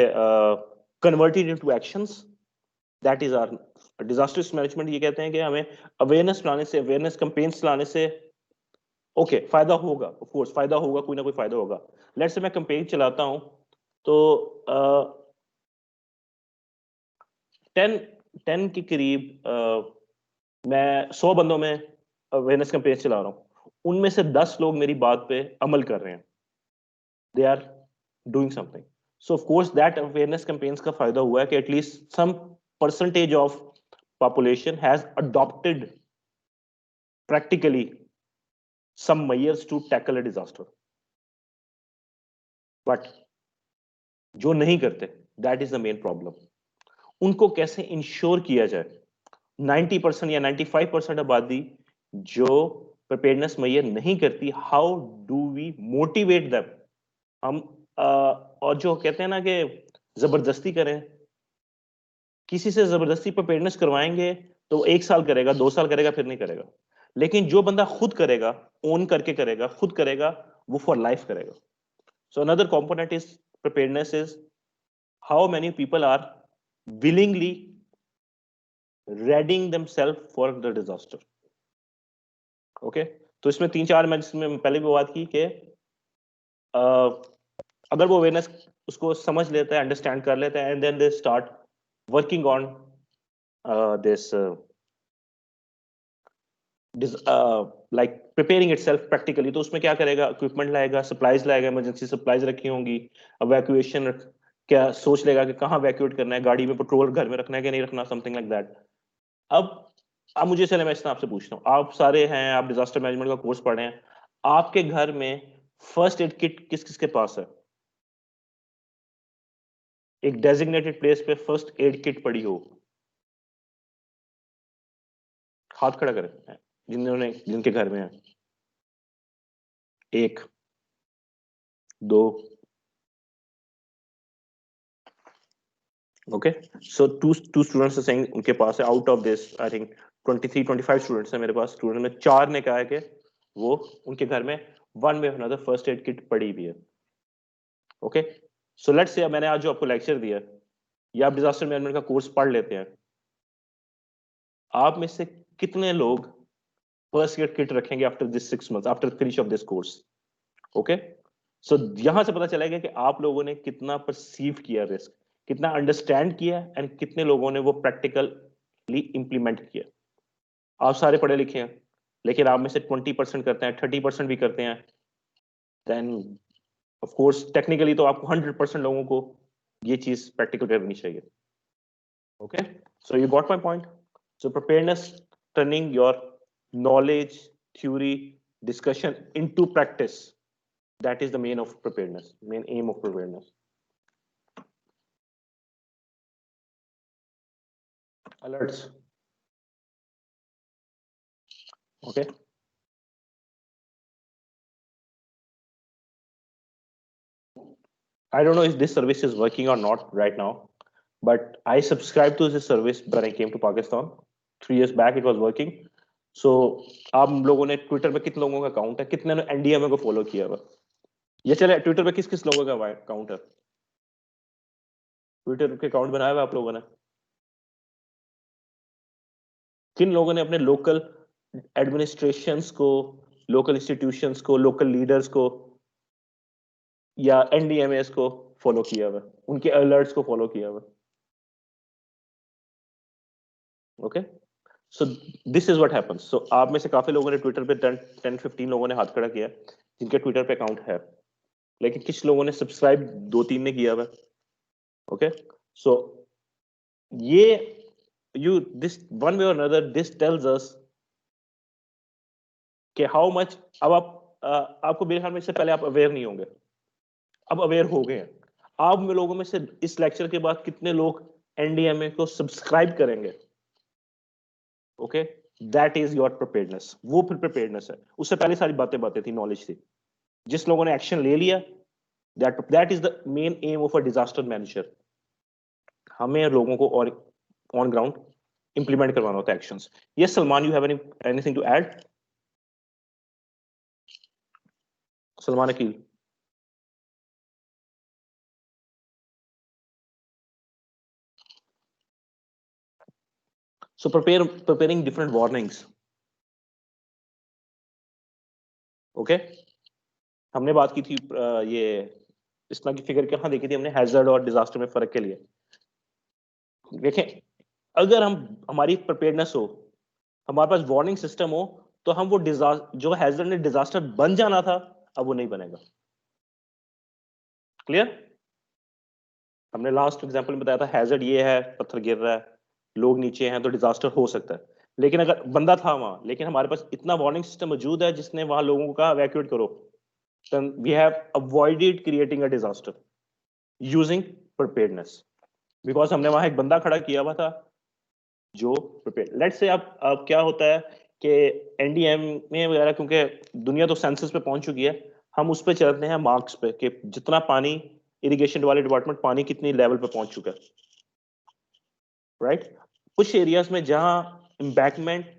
converted into actions, that is our disaster risk management. ये कहते हैं कि हमें अवेयरनेस लाने से, अवेयरनेस कैंपेन्स लाने से ओके फायदा होगा, ऑफ कोर्स फायदा होगा, कोई ना कोई फायदा होगा। लेट्स से मैं कैंपेन चलाता हूं तो 10 के करीब मैं 100 बंदों में अवेयरनेस कैंपेन चला रहा हूँ, उनमें से 10 लोग मेरी बात पे अमल कर रहे हैं, they are doing something. So of course that awareness campaigns का फायदा हुआ है कि at least some percentage of population has adopted practically some measures to tackle a disaster, but जो नहीं करते, that is the main problem. उनको कैसे इंश्योर किया जाए 90% या 95% आबादी जो प्रिपेयर्डनेस मेजर नहीं करती, how do we motivate them? हम और जो कहते हैं ना कि जबरदस्ती करें, किसी से जबरदस्ती प्रिपेयर्डनेस करवाएंगे तो 1 साल करेगा, 2 साल करेगा, फिर नहीं करेगा। लेकिन जो बंदा खुद करेगा, ओन करके करेगा, खुद करेगा, वो फॉर लाइफ करेगा। So another component is preparedness is how many people are willingly readying themselves for the disaster. Okay, तो इसमें 3-4 मैं जिसमें पहले भी बात की कि अगर वो अवेयरनेस उसको समझ लेता है, अंडरस्टैंड कर लेता है, and then they start working on this like preparing itself practically, तो उसमें क्या करेगा? इक्विपमेंट लाएगा, सप्लाईज लाएगा, इमरजेंसी सप्लाईज रखी होंगी, इवैक्यूएशन क्या सोच लेगा कि कहाँ इवैक्यूएट करना है, गाड़ी में पेट्रोल घर में रखना है कि नहीं रखना, समथिंग लाइक दैट। अब मुझे चले मैं इसमें आपसे पूछता हूँ, आप सारे हैं, आप डिजास्टर मैनेजमेंट का कोर्स पढ़े हैं, आपके घर में फर्स्ट एड किट किस किस के पास है? एक डेजिग्नेटेड प्लेस पे फर्स्ट एड किट पड़ी हो, हाथ खड़ा करें जिनके घर में है। 1 2 okay, so two students are saying उनके पास है, out of this I think 23-25 students है मेरे पास, स्टूडेंट में 4 ने कहा है कि वो उनके घर में one way another first aid kit पड़ी भी है। ओके, सो लेट्स से मैंने आज जो आपको लेक्चर दिया या आप डिजास्टर मैनेजमेंट का कोर्स पढ़ लेते हैं, आप में से कितने लोग फर्स्ट एड किट रखेंगे after this 6 months, after finish of this course? Okay, so यहां से पता चलेगा कि आप लोगों ने कितना परसीव किया रिस्क, कितना अंडरस्टैंड किया, एंड कितने लोगों ने वो प्रैक्टिकली इंप्लीमेंट किया। आप सारे पढ़े लिखे हैं, लेकिन आप में से 20% करते हैं, 30% भी करते हैं, देन ऑफ कोर्स टेक्निकली तो आपको 100% लोगों को ये चीज प्रैक्टिकल करनी चाहिए। Okay, so you got my point. So preparedness, turning your knowledge, theory, discussion into practice That is the main aim of preparedness. Alerts. Okay. I don't know if this service is working or not right now, but I subscribed to this service when I came to Pakistan 3 years back. It was working. So आप लोगों ने Twitter पे कितने लोगों का account है, कितने ने एनडीएमए को फॉलो किया हुआ? ये चले ट्विटर पे किस किस लोगों का अकाउंट है? ट्विटर के अकाउंट बनाया हुआ आप लोगों ने? किन लोगों ने अपने लोकल एडमिनिस्ट्रेशंस को, लोकल इंस्टीट्यूशंस को, लोकल लीडर्स को या एनडीएमएस को फॉलो किया हुआ, उनके अलर्ट्स को फॉलो किया हुआ? Okay, so this is what happens. So आप में से काफी लोगों ने ट्विटर पे 10-15 लोगों ने हाथ खड़ा किया जिनके ट्विटर पे अकाउंट है, लेकिन कुछ लोगों ने सब्सक्राइब 2-3 ने किया हुआ. ओके, सो ये this one way or another this tells us कि how much अब आपको मेरे ख्याल में इससे पहले आप अवेयर नहीं होंगे, अब अवेयर हो गए हैं. आप में लोगों में से इस लेक्चर के बाद कितने लोग एनडीएमए को सब्सक्राइब करेंगे? Okay, that is your preparedness. वो फिर प्रिपेयर्डनेस है. उससे पहले सारी बातें थी, नॉलेज थी. जिस लोगों ने एक्शन ले लिया, that is the main M of a disaster manager. हमें लोगों को और ऑन ग्राउंड इंप्लीमेंट करवाना होता है actions. Yes Salman, you have anything to add? Salman Aqeel. So preparing different warnings. Okay, हमने बात की थी ये इस तरह की फिगर कहाँ देखी थी हमने, हैजर्ड और डिजास्टर में फर्क के लिए. देखें, अगर हमारी प्रिपेयर्डनेस हो, हमारे पास वार्निंग सिस्टम हो, तो हम वो जो हैजर्ड ने डिजास्टर बन जाना था, अब वो नहीं बनेगा. क्लियर? हमने लास्ट एग्जांपल में बताया था हैजर्ड ये है, पत्थर गिर रहा है, लोग नीचे हैं, तो डिजास्टर हो सकता है. लेकिन अगर बंदा था वहां, लेकिन हमारे पास इतना वार्निंग सिस्टम मौजूद है जिसने वहां लोगों को कहा इवैक्यूएट करो, then we have avoided creating a disaster using preparedness, because हमने वहां एक बंदा खड़ा किया हुआ था जो प्रिपेयर. लेट्स से अब क्या होता है कि एनडीएम में वगैरह, क्योंकि दुनिया तो सेंसस पे पहुंच चुकी है, हम उस पे चलते हैं मार्क्स पे कि जितना पानी, इरिगेशन वाले डिपार्टमेंट पानी कितनी लेवल पे पहुंच चुका है. राइट, कुछ एरियाज में जहां एम्बैंकमेंट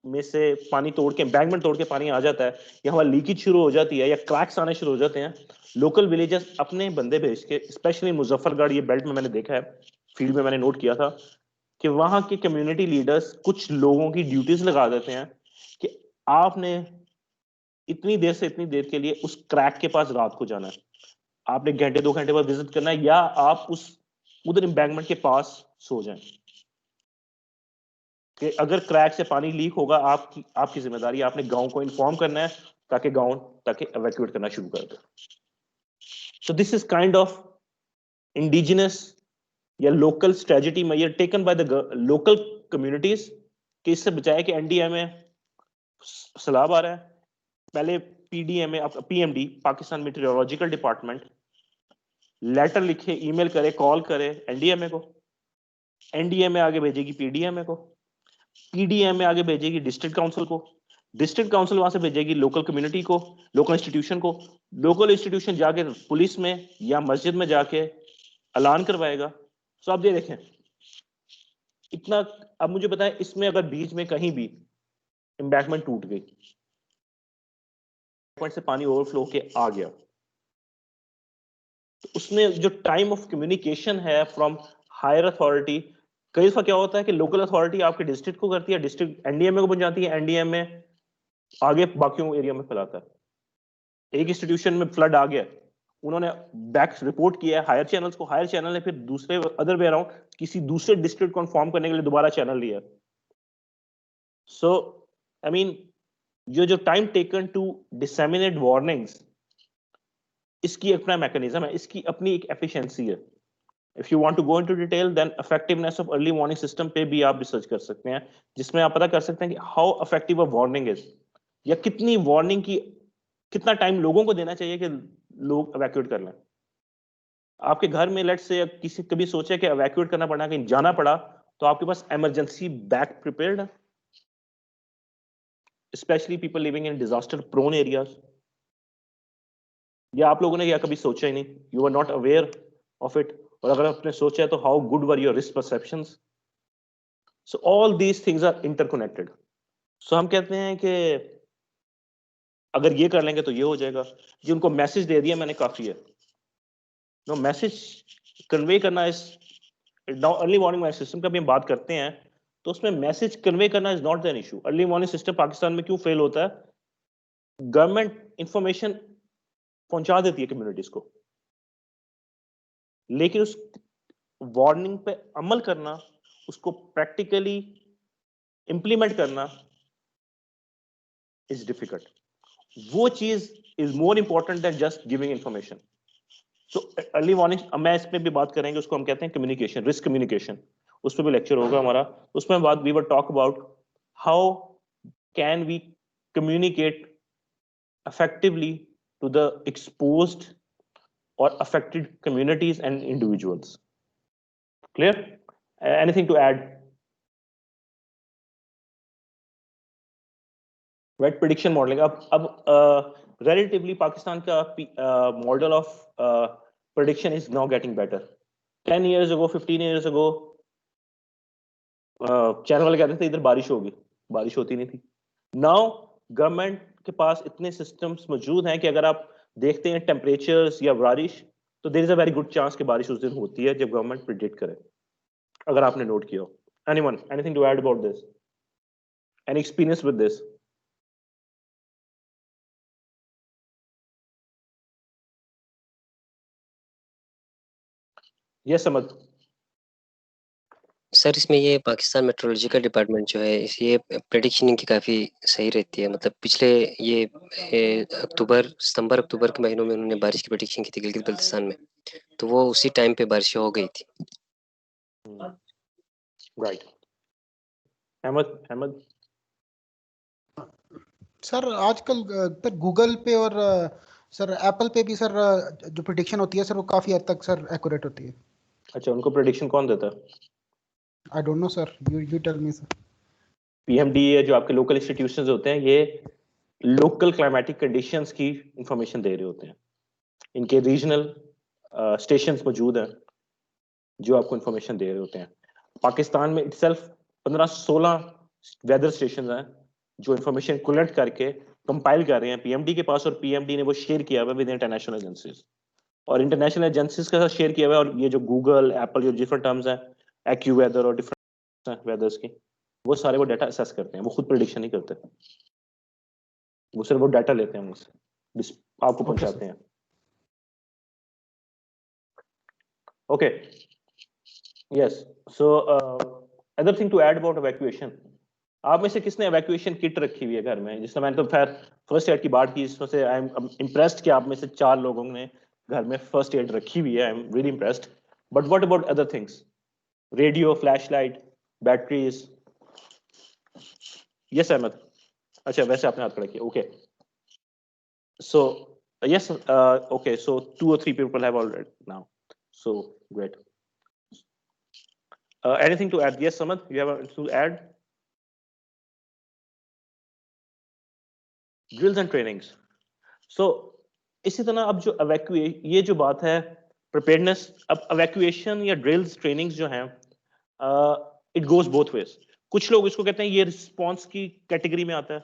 में से पानी तोड़ के, एम्बैंकमेंट तोड़ के पानी आ जाता है, या हमारा लीकेज शुरू हो जाती है, या क्रैक्स आने शुरू हो जाते हैं, लोकल विलेजेस अपने बंदे भेज के, स्पेशली मुजफ्फरगढ़ ये बेल्ट में मैंने देखा है, फील्ड में मैंने नोट किया था कि वहां के कम्युनिटी लीडर्स कुछ लोगों की ड्यूटीज लगा देते हैं कि आपने इतनी देर से इतनी देर के लिए उस क्रैक के पास रात को जाना है, आपने घंटे 2 घंटे बाद विजिट करना है, या आप उधर एम्बैंकमेंट के पास सो जाएं कि अगर क्रैक से पानी लीक होगा, आपकी जिम्मेदारी, आपने गांव को इन्फॉर्म करना है ताकि एवैक्यूएट करना शुरू कर दे. So this is kind of indigenous या local strategy measure taken by the local communities कि इससे बचाए कि एनडीएमए सलाब आ रहा है. पहले PDMA, PMD, Pakistan metrological department letter लिखे, ईमेल करे, कॉल करे एनडीएमए को, एनडीएमए आगे भेजेगी पीडीएमए को, पीडीएमए आगे भेजेगी डिस्ट्रिक्ट काउंसिल को, डिस्ट्रिक्ट काउंसिल वहां से भेजेगी लोकल कम्युनिटी को, लोकल इंस्टीट्यूशन को, लोकल इंस्टीट्यूशन जाके पुलिस में या मस्जिद में जाके ऐलान करवाएगा. सो आप ये देखें इतना. अब मुझे बताएं, इसमें अगर बीच में कहीं भी एम्बैंकमेंट टूट गई, से पानी ओवरफ्लो के आ गया, तो उसमें जो टाइम ऑफ कम्युनिकेशन है फ्रॉम हायर अथॉरिटी, कई दफा क्या होता है कि लोकल अथॉरिटी आपके डिस्ट्रिक्ट को करती है, डिस्ट्रिक्ट एनडीएमए को पहुंचाती है, एनडीएमए आगे बाकियों एरिया में फैलाता है. एक इंस्टीट्यूशन में फ्लड आ गया, उन्होंने बैक रिपोर्ट किया है हायर चैनल्स को, हायर चैनल ने फिर दूसरे अदर वे अराउंड किसी दूसरे डिस्ट्रिक्ट को इन्फॉर्म करने के लिए दोबारा चैनल लिया. सो आई मीन जो time taken to disseminate warnings, इसकी अपना मैकेनिज्म है, इसकी अपनी एक एफिशिएंसी है. If you want to go into detail, then effectiveness of early warning system पे भी आप रिसर्च कर सकते हैं, जिसमें आप पता कर सकते हैं कि how effective a warning is, या कितनी वार्निंग की कितना टाइम लोगों को देना चाहिए कि लोग एवैक्यूएट कर लें? आपके घर में लेट्स से किसी कभी सोचे कि एवैक्यूएट करना पड़ा, कहीं जाना पड़ा, तो आपके पास इमरजेंसी बैक प्रिपेयर्ड है? Specially people living in disaster prone areas. या आप लोगों ने या कभी सोचा ही नहीं, you are not aware of it, और अगर आपने सोचा है तो how good were your risk perceptions? So all these things are interconnected. So हम कहते हैं कि अगर ये कर लेंगे तो ये हो जाएगा जी, उनको मैसेज दे दिया मैंने, काफी है। नो, मैसेज कन्वे करना is now early warning system का भी हम बात करते हैं, तो उसमें मैसेज कन्वे करना is not an issue. Early warning system Pakistan में क्यों फेल होता है? गवर्नमेंट इंफॉर्मेशन पहुंचा देती है कम्युनिटीज को, लेकिन उस वार्निंग पे अमल करना, उसको प्रैक्टिकली इंप्लीमेंट करना इज डिफिकल्ट। वो चीज is more important than just giving information. So early warning, मैं इस पे भी बात करेंगे, उसको हम कहते हैं कम्युनिकेशन, रिस्क कम्युनिकेशन, उस पर भी लेक्चर होगा हमारा। उसमें बात we will talk about how can we communicate effectively to the exposed or affected communities and individuals. Clear? Anything to add? Right, prediction modeling. अब relatively Pakistan का model of prediction is now getting better. 10 years ago, 15 years ago, channel वाले कहते थे इधर बारिश होगी, बारिश होती नहीं थी। Now गवर्नमेंट के पास इतने सिस्टम्स मौजूद हैं कि अगर आप देखते हैं टेम्परेचर्स या बारिश, तो there is a very good chance कि बारिश उस दिन होती है जब गवर्नमेंट प्रिडिक्ट करे, अगर आपने नोट किया हो। Anyone, anything to add about this? Any experience with this? Yes समझ सर इसमें ये पाकिस्तान मेट्रोलॉजिकल डिपार्टमेंट जो है ये प्रेडिक्शनिंग की काफ़ी सही रहती है। मतलब पिछले ये अक्टूबर सितंबर अक्टूबर के महीनों में उन्होंने बारिश की प्रेडिक्शन की थी गिलगित बल्तिस्तान में, तो वो उसी टाइम पे बारिश हो गई थी। राइट। अहमद सर आजकल पर गूगल पे और सर एप्पल पे भी सर जो प्रेडिक्शन होती है सर वो काफी हद तक सर एक्यूरेट होती है। अच्छा, उनको प्रेडिक्शन कौन देता है? I don't know sir, you tell me sir. PMD जो आपके लोकल इंस्टीट्यूशंस होते हैं, ये लोकल क्लाइमेटिक कंडीशंस की इंफॉर्मेशन दे रहे होते हैं। इनके रीजनल स्टेशंस मौजूद हैं जो आपको इंफॉर्मेशन दे रहे होते हैं। पाकिस्तान में इटसेल्फ 15-16 वेदर स्टेशन हैं जो इंफॉर्मेशन कलेक्ट करके कंपाइल कर रहे हैं पीएमडी के पास, और पीएमडी ने वो शेयर किया हुआ है विद इंटरनेशनल एजेंसीज, और इंटरनेशनल एजेंसीज के साथ शेयर किया हुआ है। और ये जो गूगल एप्पल जो डिफरेंट टर्म्स हैं, एक्यू वेदर और डिफरेंट वेदर्स की, वो सारे वो डाटा असेस करते हैं, वो खुद प्रेडिक्शन नहीं करते, वो सिर्फ वो डाटा लेते हैं मुझसे, आपको पहुंचाते हैं। Okay, yes. So other thing to add about evacuation, आप में से किसने इवैक्यूएशन किट रखी हुई है घर में? जिसमें मैंने तो खैर फर्स्ट एड की बात की, इसमें से आई एम इम्प्रेस्ड कि आप में से 4 लोगों ने घर में फर्स्ट एड रखी हुई है। I am really impressed. But what about other things? Radio, flashlight, batteries? Yes Ahmad, अच्छा वैसे आपने हाथ खड़ा किया। Okay, so yes, okay, so 2 or 3 people have already now, so great. Anything to add? Yes Samad, you have to add? Drills and trainings. So इसी तरह अब जो ये जो बात है preparedness, अब evacuation या drills trainings जो हैं, it goes both ways. कुछ लोग इसको कहते हैं ये रिस्पॉन्स की कैटेगरी में आता है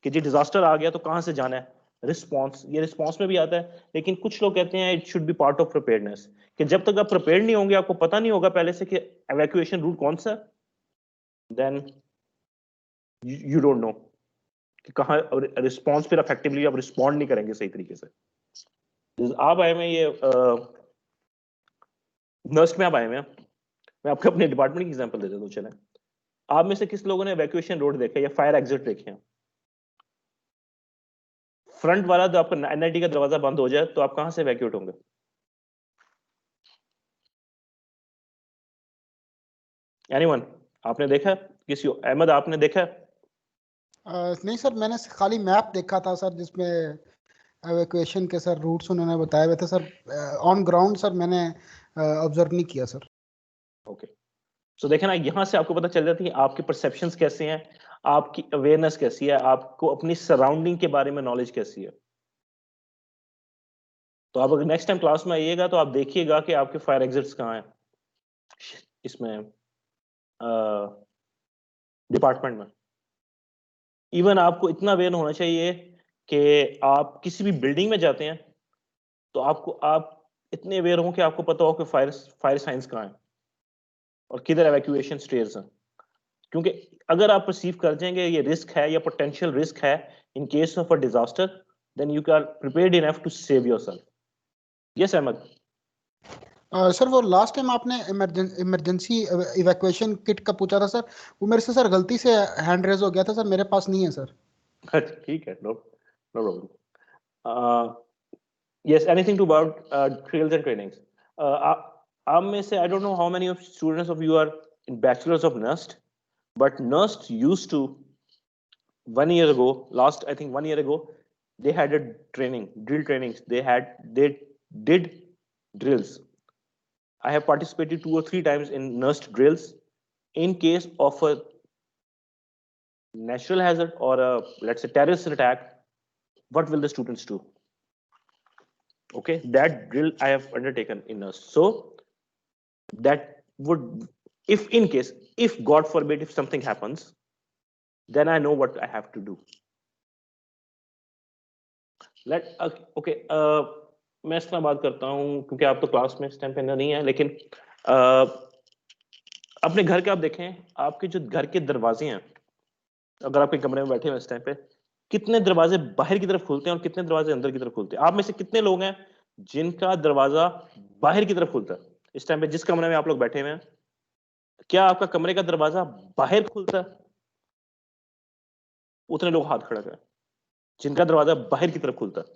कि जी डिजास्टर आ गया तो कहां से जाना है, रिस्पॉन्स, ये रिस्पॉन्स में भी आता है। लेकिन कुछ लोग कहते हैं it should be part of preparedness, कि जब तक आप प्रिपेयर्ड नहीं होंगे, आपको पता नहीं होगा पहले से कि एवैक्यूएशन रूट कौन सा, देन यू डोंट नो कि कहां रिस्पॉन्स फिर इफेक्टिवली आप रिस्पॉन्ड नहीं करेंगे सही तरीके से। आप आए में ये नर्स में आप आए में, मैं आपको अपने डिपार्टमेंट की एग्जांपल दे देता हूं। चलें, आप में से किस लोगों ने इवैक्यूएशन रोड देखा या फायर एग्जिट देखे हैं? फ्रंट वाला जो आपका एनआईटी का दरवाजा बंद हो जाए तो आप कहां से इवैक्यूएट होंगे? एनीवन? आपने देखा? किसी अहमद आपने देखा? नहीं सर, मैंने खाली मैप देखा था सर, जिसमें एवैक्यूएशन के सर रूट्स उन्होंने बताए हुए थे सर, ऑन ग्राउंड सर मैंने ऑब्जर्व नहीं किया सर। ओके, सो देखें ना, यहाँ से आपको पता चल जाती है आपकी परसेप्शंस कैसे हैं, आपकी अवेयरनेस कैसी है, आपको अपनी सराउंडिंग के बारे में नॉलेज कैसी है। तो आप अगर नेक्स्ट टाइम क्लास में आइएगा तो आप देखिएगा कि आपके फायर एग्जिट्स कहाँ हैं इसमें डिपार्टमेंट में। इवन आपको इतना अवेयर होना चाहिए कि आप किसी भी बिल्डिंग में जाते हैं तो आप इतने अवेयर हों कि आपको पता हो कि फायर साइंस कहाँ है और किधर एवैक्यूएशन स्टेयर्स हैं। क्योंकि अगर आप परसीव कर जाएंगे ये रिस्क है या पोटेंशियल रिस्क है in case of a disaster, then you are prepared enough to save yourself. Yes Ahmad. Sir वो लास्ट टाइम आपने इमरजेंसी इवैक्यूएशन किट का पूछा था सर, वो मेरे से सर गलती से हैंड रेज हो गया था सर, मेरे पास नहीं है सर। अच्छा ठीक है, no problem. Yes, anything to about drills and trainings. आप में से I don't know how many of students of you are in bachelors of NUST, but NUST used to 1 year ago, last I think 1 year ago, they had a drill trainings. They did drills. I have participated 2 or 3 times in NUST drills. In case of a natural hazard or a, let's say, terrorist attack, what will the students do? Okay, that drill I have undertaken in NUST. So that would, if in case, if God forbid, if something happens, then I know what I have to do. मैं इस तरह बात करता हूँ क्योंकि आप तो class में इस टाइम पे नहीं है, लेकिन अपने घर के आप देखें, आपके जो घर के दरवाजे हैं, अगर आपके कमरे में बैठे हैं इस टाइम पे, कितने दरवाजे बाहर की तरफ खुलते हैं और कितने दरवाजे अंदर की तरफ खुलते हैं? आप में से कितने लोग हैं जिनका दरवाजा बाहर की तरफ खुलता है? इस टाइम पे जिस कमरे में आप लोग बैठे हुए हैं, क्या आपका कमरे का दरवाजा बाहर खुलता है? उतने लोग हाथ खड़ा करें जिनका दरवाजा बाहर की तरफ खुलता है।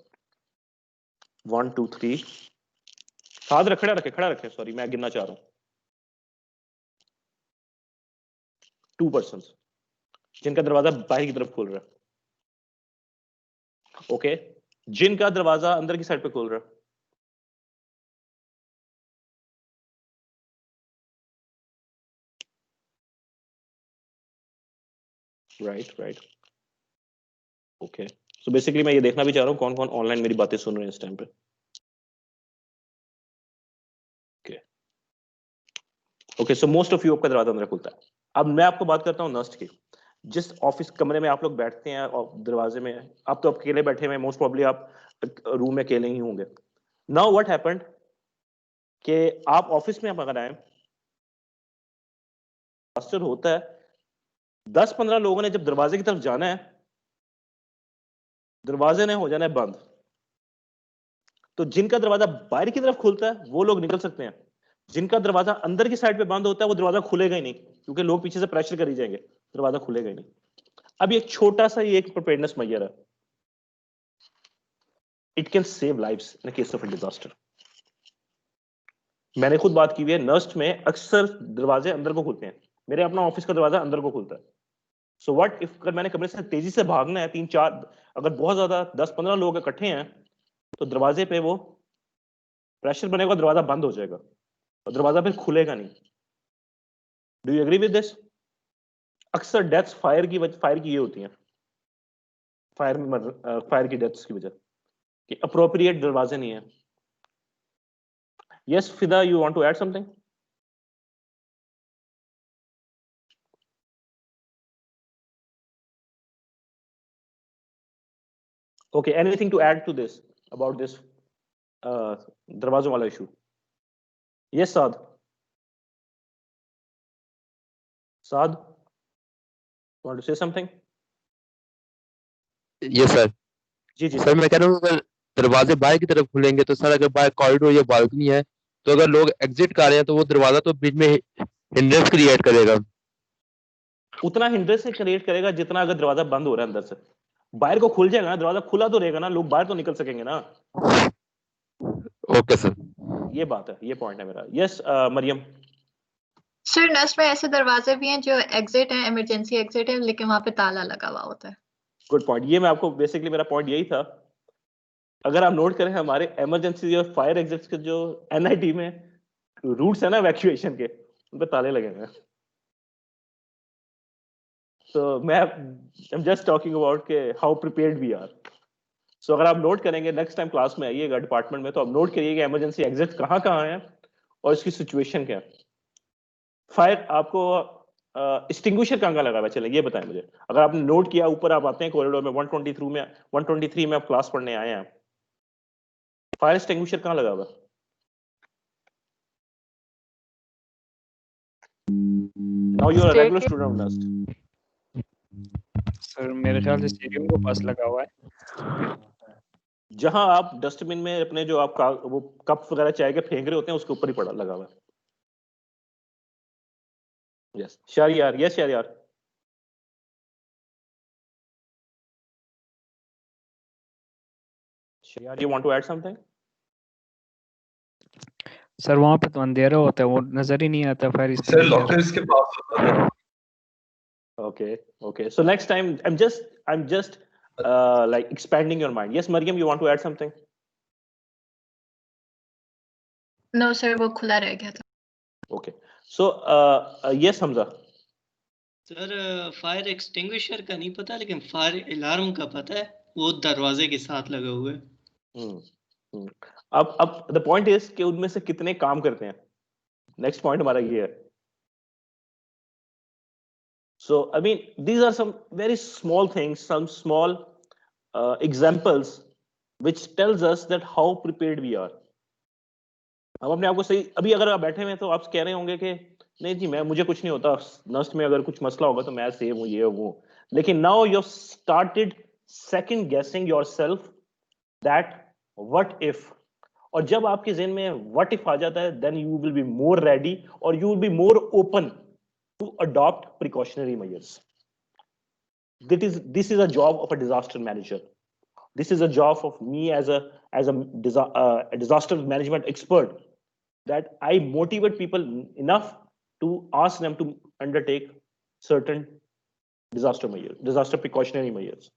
1 2 3, हाथ खड़ा रखे, सॉरी मैं गिनना चाह रहा हूं। 2 पर्सन्स जिनका दरवाजा बाहर की तरफ खुल रहा है। ओके, जिनका दरवाजा अंदर की साइड पे खुल रहा है। राइट ओके, सो बेसिकली मैं ये देखना भी चाह रहा हूँ कौन कौन ऑनलाइन मेरी बातें सुन रहे हैं इस टाइम पे। Okay, so most of you आपका दरवाजा अंदर खुलता है। अब मैं आपको बात करता हूँ NUST की। जिस ऑफिस कमरे में आप लोग बैठते हैं और दरवाजे में, आप तो अकेले बैठे हुए, मोस्ट प्रॉब्ली आप रूम में अकेले ही होंगे। नाउ व्हाट हैपेंड कि आप ऑफिस में अगर आए, डिजास्टर होता है, 10-15 लोगों ने जब दरवाजे की तरफ जाना है, दरवाजे ने हो जाना है बंद। तो जिनका दरवाजा बाहर की तरफ खुलता है वो लोग निकल सकते हैं, जिनका दरवाजा अंदर की साइड पे बंद होता है वो दरवाजा खुलेगा ही नहीं, क्योंकि लोग पीछे से प्रेशर कर ही जाएंगे, दरवाजा खुलेगा ही नहीं। अब एक छोटा सा ये एक प्रिपेयर्डनेस मेजर है, it can save lives in case of a disaster. मैंने खुद बात की हुई है, NUST में अक्सर दरवाजे अंदर को खुलते हैं, मेरे अपना ऑफिस का दरवाजा अंदर को खुलता है। सो व्हाट इफ, अगर मैंने कमरे से तेजी से भागना है, 3-4, अगर बहुत ज्यादा 10-15 लोग इकट्ठे हैं, तो दरवाजे पे वो प्रेशर बनेगा, दरवाजा बंद हो जाएगा और दरवाजा फिर खुलेगा नहीं। Do you agree with this? अक्सर डेथ्स फायर की ये होती हैं, फायर की डेथ्स की वजह कि अप्रोप्रिएट दरवाजे नहीं है। Yes Fida, you want to add something? Okay, anything to add to this about this दरवाजों वाला issue? Yes, Saad. Want to say something? Yes sir. जी सर मैं कह रहा हूँ अगर दरवाजे बाहर की तरफ खुलेंगे तो सर अगर बाहर कॉरिडोर या बालकनी है तो अगर लोग एग्जिट कर रहे हैं तो वो दरवाजा तो बीच में हिंड्रेंस क्रिएट करेगा। उतना हिंड्रेंस क्रिएट करेगा जितना अगर दरवाजा बंद हो रहा है अंदर से। बाहर को खुल जाएगा ना, दरवाजा खुला तो रहेगा ना, लोग बाहर तो निकल सकेंगे ना। ओके सर, ये बात है, ये पॉइंट है मेरा। यस मरियम। सर NUST में ऐसे दरवाजे भी हैं जो एग्जिट है, इमरजेंसी एग्जिट है, लेकिन वहां पे ताला लगा हुआ होता है। गुड पॉइंट, ये मैं आपको बेसिकली मेरा पॉइंट यही था अगर आप नोट करें हमारे इमरजेंसी और फायर एग्जिट्स के जो एनआईटी में रूट्स है ना इवैक्यूएशन के, उन पे ताले लगे हुए हैं। तो मैं I am just talking about के हाउ प्रिपेयर्ड वी आर। सो अगर आप नोट करेंगे नेक्स्ट टाइम क्लास में आइएगा डिपार्टमेंट में, तो आप नोट करिएगा इमरजेंसी एग्जिट कहाँ कहाँ है और इसकी सिचुएशन क्या है। फायर आपको एक्सटिंग्विशर कहाँ लगा हुआ है, चले ये बताएं मुझे। अगर आपने नोट किया, ऊपर आप आते हैं कॉरिडोर में 123 में आप क्लास पढ़ने आए हैं, फायर एक्सटिंग्विशर कहाँ लगा हुआ? Now you are a regular student nurse. Sir मेरे ख्याल से स्टेडियम के पास लगा हुआ है, जहां आप डस्टबिन में अपने जो आप वो कप वगैरह चाय के फेंक रहे होते हैं उसके ऊपर ही पड़ा लगा हुआ है। Yes Shahriyar, yes Shahriyar. Shahriyar, you want to add something? Sir वहाँ पे तो अंधेरा होता है, वो नजर ही नहीं आता फायर सर लॉकर्स के पास होता है। Okay. So next time, I'm just like expanding your mind. Yes, Mariam, you want to add something? No sir वो खुला रह गया था। Okay. So yes, Hamza. Sir fire extinguisher का नहीं पता, लेकिन फायर अलार्म का पता है, वो दरवाजे के साथ लगा हुआ है। अब द पॉइंट इज कि उनमें से कितने काम करते हैं। नेक्स्ट पॉइंट हमारा ये है। So I mean these are some very small things, some small examples which tells us that how prepared we are. हम अपने आप को सही, अभी अगर आप बैठे हुए हैं तो आप कह रहे होंगे कि नहीं जी मुझे कुछ नहीं होता, नर्स में अगर कुछ मसला होगा तो मैं सेव हूँ, ये हूँ। लेकिन नाउ यू स्टार्टेड सेकंड गेसिंग योरसेल्फ दैट व्हाट इफ, और जब आपके ज़हन में व्हाट इफ आ जाता है then you will be more ready और you will be more open to adopt precautionary measures. This is a job of a disaster manager. This is a job of me as a disaster management expert, that I motivate people enough to ask them to undertake certain disaster precautionary measures.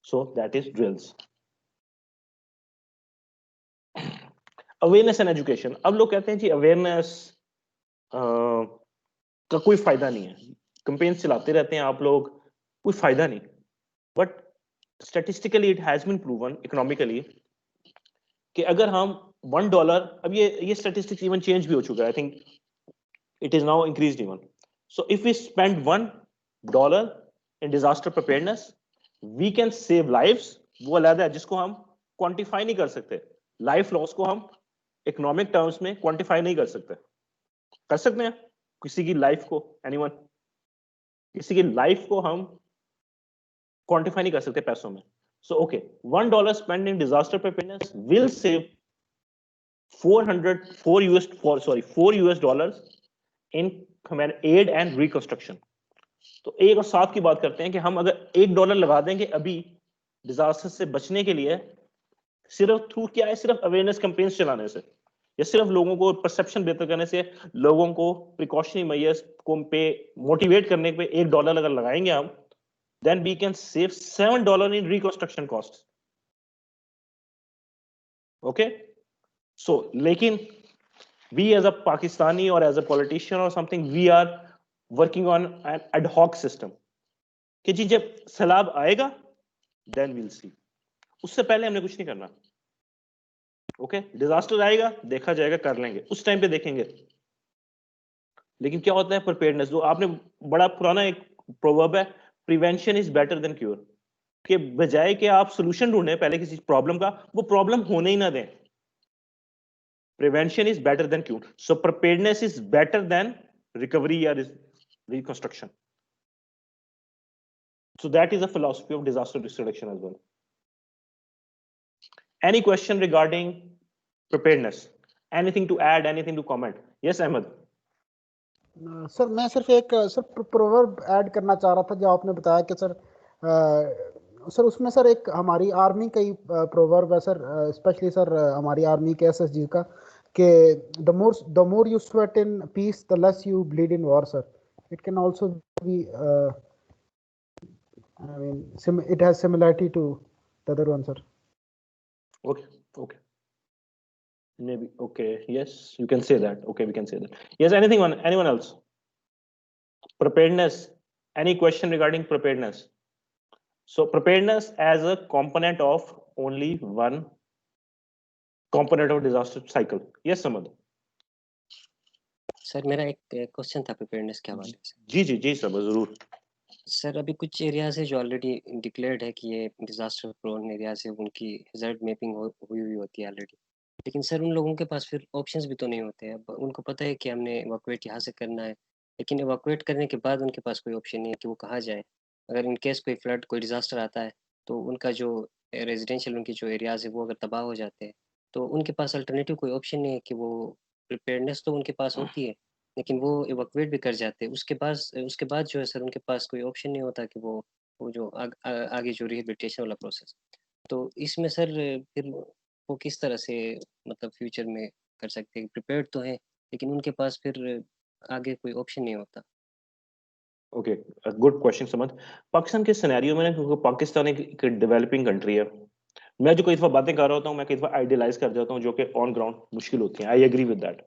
So that is drills. Awareness and education. अब लोग कहते हैं जी awareness का कोई फायदा नहीं है, campaign चलाते रहते हैं आप लोग, कोई फायदा नहीं। But statistically it has been proven economically कि अगर हम $1, अब ये स्टैटिस्टिक्स इवन चेंज भी हो चुका है, I think it is now increased even. So if we spend $1 in disaster preparedness we can save lives. वो अलग है जिसको हम क्वांटिफाई नहीं कर सकते, लाइफ लॉस को हम इकोनॉमिक टर्म्स में क्वांटिफाई नहीं कर सकते। कर सकते हैं किसी की लाइफ को, एनीवन, किसी की लाइफ को हम क्वांटिफाई नहीं कर सकते पैसों में। So okay, $1 spend in disaster preparedness will save $4 in aid and reconstruction. तो 1 और 7 की बात करते हैं कि हम अगर $1 लगा देंगे अभी डिजास्टर से बचने के लिए, सिर्फ थ्रू क्या है, सिर्फ अवेयरनेस कैंपेन्स चलाने से या सिर्फ लोगों को परसेप्शन बेहतर करने से, लोगों को प्रिकॉशनरी मेजर्स को पे मोटिवेट करने पे $1 अगर लगाएंगे हम, then we can save $7 in reconstruction cost. Okay, so लेकिन वी एज अ पाकिस्तानी और एज अ पॉलिटिशियन और something, we are working on an ad hoc system कि जी जब सैलाब आएगा देन वील सी, उससे पहले हमने कुछ नहीं करना। ओके, डिजास्टर आएगा देखा जाएगा, कर लेंगे, उस टाइम पे देखेंगे। लेकिन क्या होता है प्रिपेयर्डनेस, जो आपने बड़ा पुराना एक प्रोवर्ब है, prevention is better than cure, के बजाय कि आप सोल्यूशन ढूंढें पहले किसी प्रॉब्लम का, वो प्रॉब्लम होने ही ना दें। Prevention is better than cure, so preparedness is better than recovery या reconstruction. So that is a philosophy of disaster risk reduction as well. Any question regarding preparedness? Anything to add? Anything to comment? Yes, Ahmed. Sir मैं सिर्फ एक proverb add करना चाह रहा था जो आपने बताया कि सर उसमें सर एक हमारी आर्मी का ही प्रोवर्ब है सर, स्पेशली सर हमारी आर्मी के एसएसजी का, कि the more you sweat in peace the less you bleed in war sir. It can also be I mean, it has similarity to the other one, sir. Okay, okay. Maybe, okay. Yes, you can say that. Okay, we can say that. Yes, anyone else? Preparedness. Any question regarding preparedness? So preparedness as a component of only one component of disaster cycle. Yes, Samad. Sir मेरा एक question था preparedness के हवाले से। जी sir, जरूर। Sir अभी कुछ areas है जो ऑलरेडी डिक्लेयर्ड है कि ये डिजास्टर प्रोन एरियाज है, उनकी हज़ार्ड मैपिंग हुई हुई होती है ऑलरेडी, लेकिन सर उन लोगों के पास फिर ऑप्शंस भी तो नहीं होते हैं। उनको पता है कि हमने इवैक्यूएट यहाँ से करना है, लेकिन इवैक्यूएट करने के बाद उनके पास कोई ऑप्शन नहीं है कि वो कहाँ जाए। अगर इन केस कोई फ्लड कोई डिजास्टर आता है तो उनका जो रेजिडेंशियल उनकी जो एरियाज है वो अगर तबाह हो जाते हैं तो उनके पास अल्टरनेटिव कोई ऑप्शन नहीं है कि वो प्रिपेयर्डनेस तो उनके पास होती है लेकिन वो इवैक्यूएट भी कर जाते हैं। उसके बाद जो है सर उनके पास कोई ऑप्शन नहीं होता कि वो जो आगे जो रिहेबिलिटेशन वाला प्रोसेस, तो इसमें सर फिर वो किस तरह से मतलब फ्यूचर में कर सकते हैं? प्रिपेयर्ड तो है लेकिन उनके पास फिर आगे कोई ऑप्शन नहीं होता। ओके, गुड क्वेश्चन समझ। पाकिस्तान के सिनेरियो में ना, क्योंकि पाकिस्तान एक डेवलपिंग कंट्री है, मैं जो कई दफा बातें कर रहा होता हूँ, मैं कई दफा आइडियलाइज कर जाता हूँ जो कि ऑन ग्राउंड मुश्किल होती है। I agree with that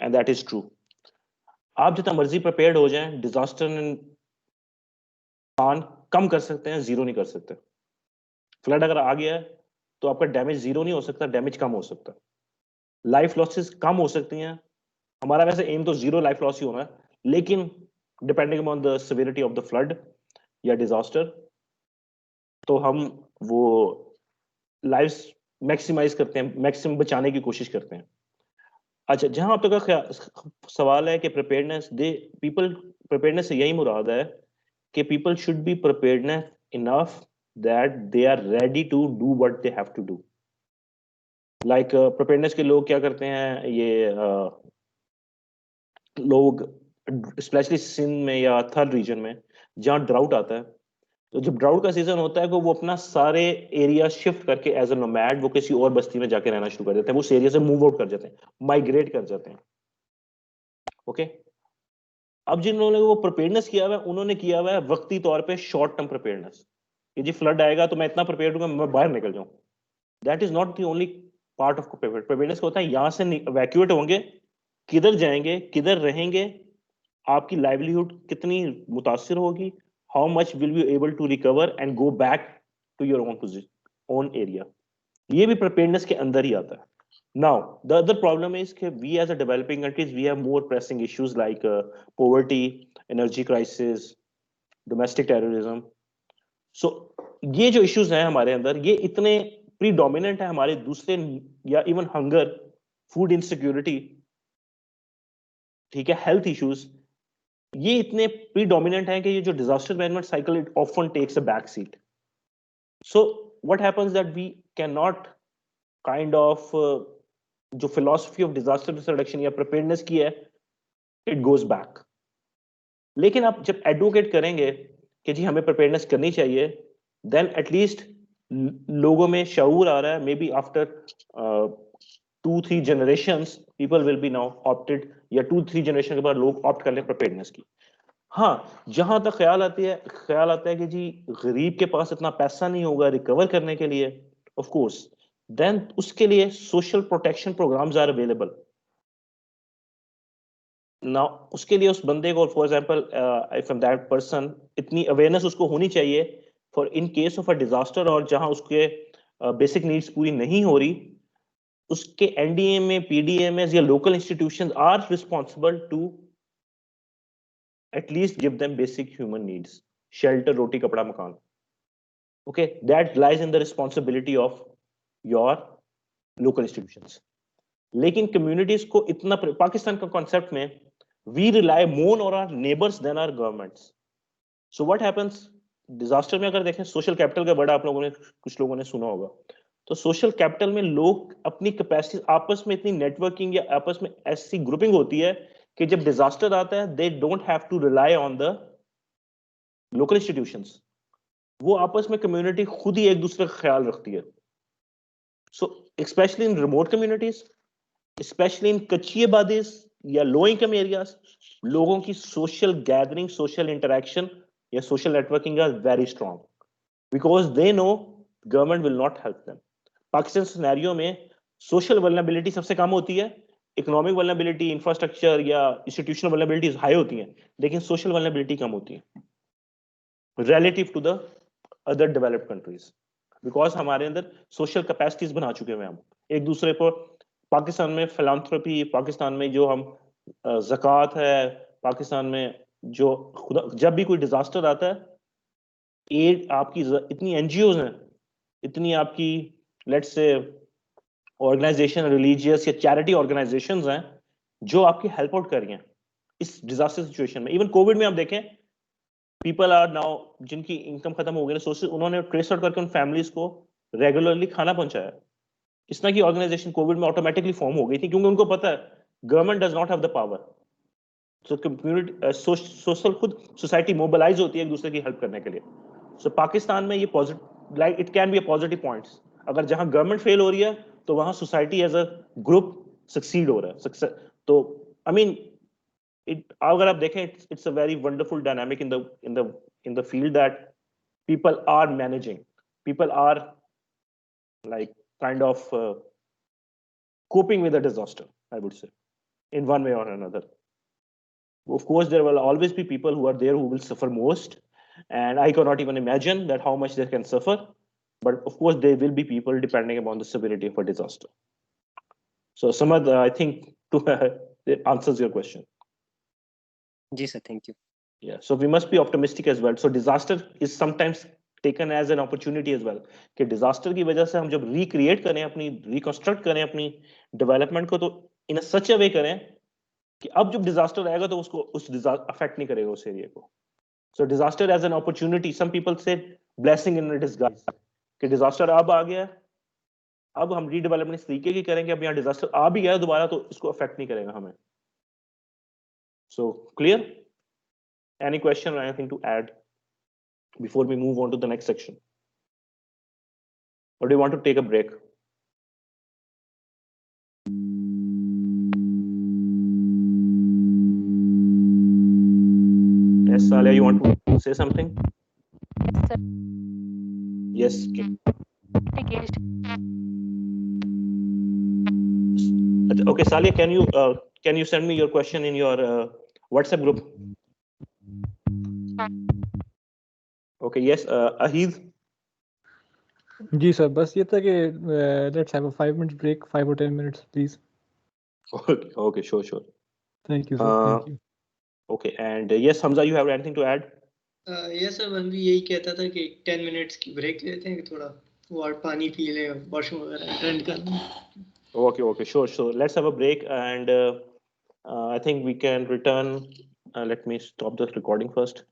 and that is true. आप जितना मर्जी प्रिपेयर्ड हो जाएं, डिजास्टर कम कर सकते हैं, जीरो नहीं कर सकते। फ्लड अगर आ गया है तो आपका डैमेज जीरो नहीं हो सकता, डैमेज कम हो सकता है, लाइफ लॉसेस कम हो सकती हैं। हमारा वैसे एम तो जीरो लाइफ लॉस ही होना है, लेकिन depending upon the severity of the flood या डिजास्टर, तो हम वो लाइफ मैक्सिमाइज करते हैं, मैक्सिमम बचाने की कोशिश करते हैं। अच्छा, जहां आप तक का सवाल है कि प्रिपेयर्डनेस से यही मुराद है कि people should be preparedness enough that they are ready to do what they have to do. Like preparedness के लोग क्या करते हैं, ये लोग स्पेशली सिंध में या थर्ड रीजन में जहाँ ड्राउट आता है, तो जब ड्राउट का सीजन होता है तो वो अपना सारे एरिया शिफ्ट करके एज अ नोमैड वो किसी और बस्ती में जाके रहना शुरू कर देते हैं, वो उस एरिया से मूव आउट कर जाते हैं, माइग्रेट कर जाते हैं। ओके, अब जिन लोगों ने वो प्रिपेयर्डनेस किया हुआ है, उन्होंने किया हुआ है वक्ती तौर पे शॉर्ट टर्म प्रिपेयर्डनेस कि जी फ्लड आएगा तो मैं इतना प्रिपेयर हूँ मैं बाहर निकल जाऊं। That is not the only part of preparedness. होता है यहां से इवैक्यूएट होंगे, किधर जाएंगे, किधर रहेंगे, आपकी लाइवलीहुड कितनी मुतासिर होगी, how much will be able to recover and go back to your own position own area, ये भी प्रिपेयर्डनेस के अंदर ही आता है। Now the other problem is कि we as a developing countries we have more pressing issues like poverty, energy crisis, domestic terrorism. So ये जो इश्यूज हैं हमारे अंदर, ये इतने प्रीडोमिनेंट है हमारे दूसरे, या इवन हंगर, फूड इनसिक्योरिटी, ठीक है, हेल्थ इश्यूज, ये इतने प्रीडोमिनेंट है कि ये जो disaster management cycle it often takes a back seat. So what happens that we can not kind of जो फिलॉसफी ऑफ डिजास्टर रिडक्शन या प्रिपेयर्डनेस की है, इट गोज बैक। लेकिन आप जब एडवोकेट करेंगे कि जी हमें प्रिपेयर्डनेस करनी चाहिए, देन एटलीस्ट लोगों में शऊर आ रहा है, may be after 2-3 generations people will be now opted, या 2-3 generation के बाद लोग ऑप्ट कर लें प्रिपेयर्डनेस की। हाँ, जहां तक ख्याल आता है कि जी गरीब के पास इतना पैसा नहीं होगा रिकवर करने के लिए, ऑफ कोर्स देन उसके लिए social protection programs are available. Now उसके लिए उस बंदे को, for example if that person, इतनी अवेयरनेस उसको होनी चाहिए for in case of a disaster, और जहां उसके बेसिक नीड्स पूरी नहीं हो रही, उसके एनडीए में, पीडीएमएस या local institutions are responsible to at least give them basic human needs, shelter, roti, kapda, makaan. Okay, that lies in the responsibility of your local institutions. लेकिन कम्युनिटीज को इतना, पाकिस्तान का कॉन्सेप्ट में we rely more on our neighbours than our governments. So what happens, disaster में अगर देखें, social capital का बड़ा आप लोगों ने, कुछ लोगों ने सुना होगा, तो सोशल कैपिटल में लोग अपनी कैपेसिटी, आपस में इतनी नेटवर्किंग या आपस में ऐसी ग्रुपिंग होती है कि जब डिजास्टर आता है they don't have to rely on the local institutions, वो आपस में कम्युनिटी खुद ही एक दूसरे का ख्याल रखती है। So specially in remote communities, specially in कच्ची आबादीज या लो इनकम एरियाज, लोगों की सोशल गैदरिंग, सोशल इंटरेक्शन या social networking are very strong because they know government will not help them. Pakistan scenario में सोशल वल्नरेबिलिटी सबसे कम होती है, इकोनॉमिक वल्नरेबिलिटी, इंफ्रास्ट्रक्चर या इंस्टीट्यूशनल वल्नरेबिलिटीज हाई होती हैं, लेकिन सोशल वल्नरेबिलिटी कम होती है relative to the other developed countries, because हमारे अंदर सोशल कैपेसिटीज बना चुके हैं हम एक दूसरे को। पाकिस्तान में फिलांथ्रोपी, पाकिस्तान में जो हम ज़कात है, पाकिस्तान में जो खुदा जब भी कोई डिजास्टर आता है, एड आपकी इतनी एनजीओज हैं, इतनी आपकी लेट्स से ऑर्गेनाइजेशन, रिलीजियस या चैरिटी ऑर्गेनाइजेशंस हैं जो आपकी हेल्प आउट कर रही हैं इस डिजास्टर सिचुएशन में। इवन कोविड में आप देखें, पीपल आर नाउ जिनकी इनकम खत्म हो गई, सोर्सेज उन्होंने ट्रेस आउट करके उन फैमिलीज को रेगुलरली खाना पहुंचाया। इस तरह की ऑर्गेनाइजेशन कोविड में ऑटोमेटिकली फॉर्म हो गई थी, क्योंकि उनको पता है government does not have the power. So community social खुद सोसाइटी मोबिलाइज होती है एक दूसरे की हेल्प करने के लिए। सो पाकिस्तान में ये positive, like it can be a positive points. अगर जहां गवर्नमेंट फेल हो रही है तो वहां society as a group succeed हो रहा है। तो आई मीन अगर आप देखें, it's a very wonderful dynamic in the field that people are managing, people are like kind of coping with a disaster, I would say, in one way or another. Of course, there will always be people who are there who will suffer most, and I cannot even imagine that how much they can suffer. But of course, there will be people depending upon the severity of a disaster. So, Samad, I think it answers your question. Yes, sir. Thank you. Yeah. So we must be optimistic as well. So disaster is sometimes taken as an opportunity as well, कि disaster की वजह से हम जब recreate करें, अपनी reconstruct करें अपनी development को, तो in a such a way करें कि अब जब disaster आएगा तो उसको उस disaster affect नहीं करेगा उस area को. So disaster as an opportunity, some people say blessing in a disguise, कि disaster अब आ गया, अब हम redevelopment इस तरीके की करेंगे, अब यहाँ disaster आ भी गया दोबारा तो इसको affect नहीं करेगा हमें. So clear? Any question or anything to add before we move on to the next section? Or do you want to take a break? Yes, Salia, you want to say something? Yes. Okay, Salia, can you send me your question in your WhatsApp group? Okay, yes, Ahid. Ji sir, बस ये था कि let's have a 5-minute break, 5 or 10 minutes, please. Okay, sure. Thank you, sir. Thank you. Okay, and yes, Hamza, you have anything to add? Yes, sir, मैं भी यही कहता था कि 10 minutes की break लेते हैं, थोड़ा वाटर पानी पी लें, वॉशरूम वगैरह अटेंड कर लें. Okay, sure. Let's have a break, and I think we can return. Let me stop the recording first.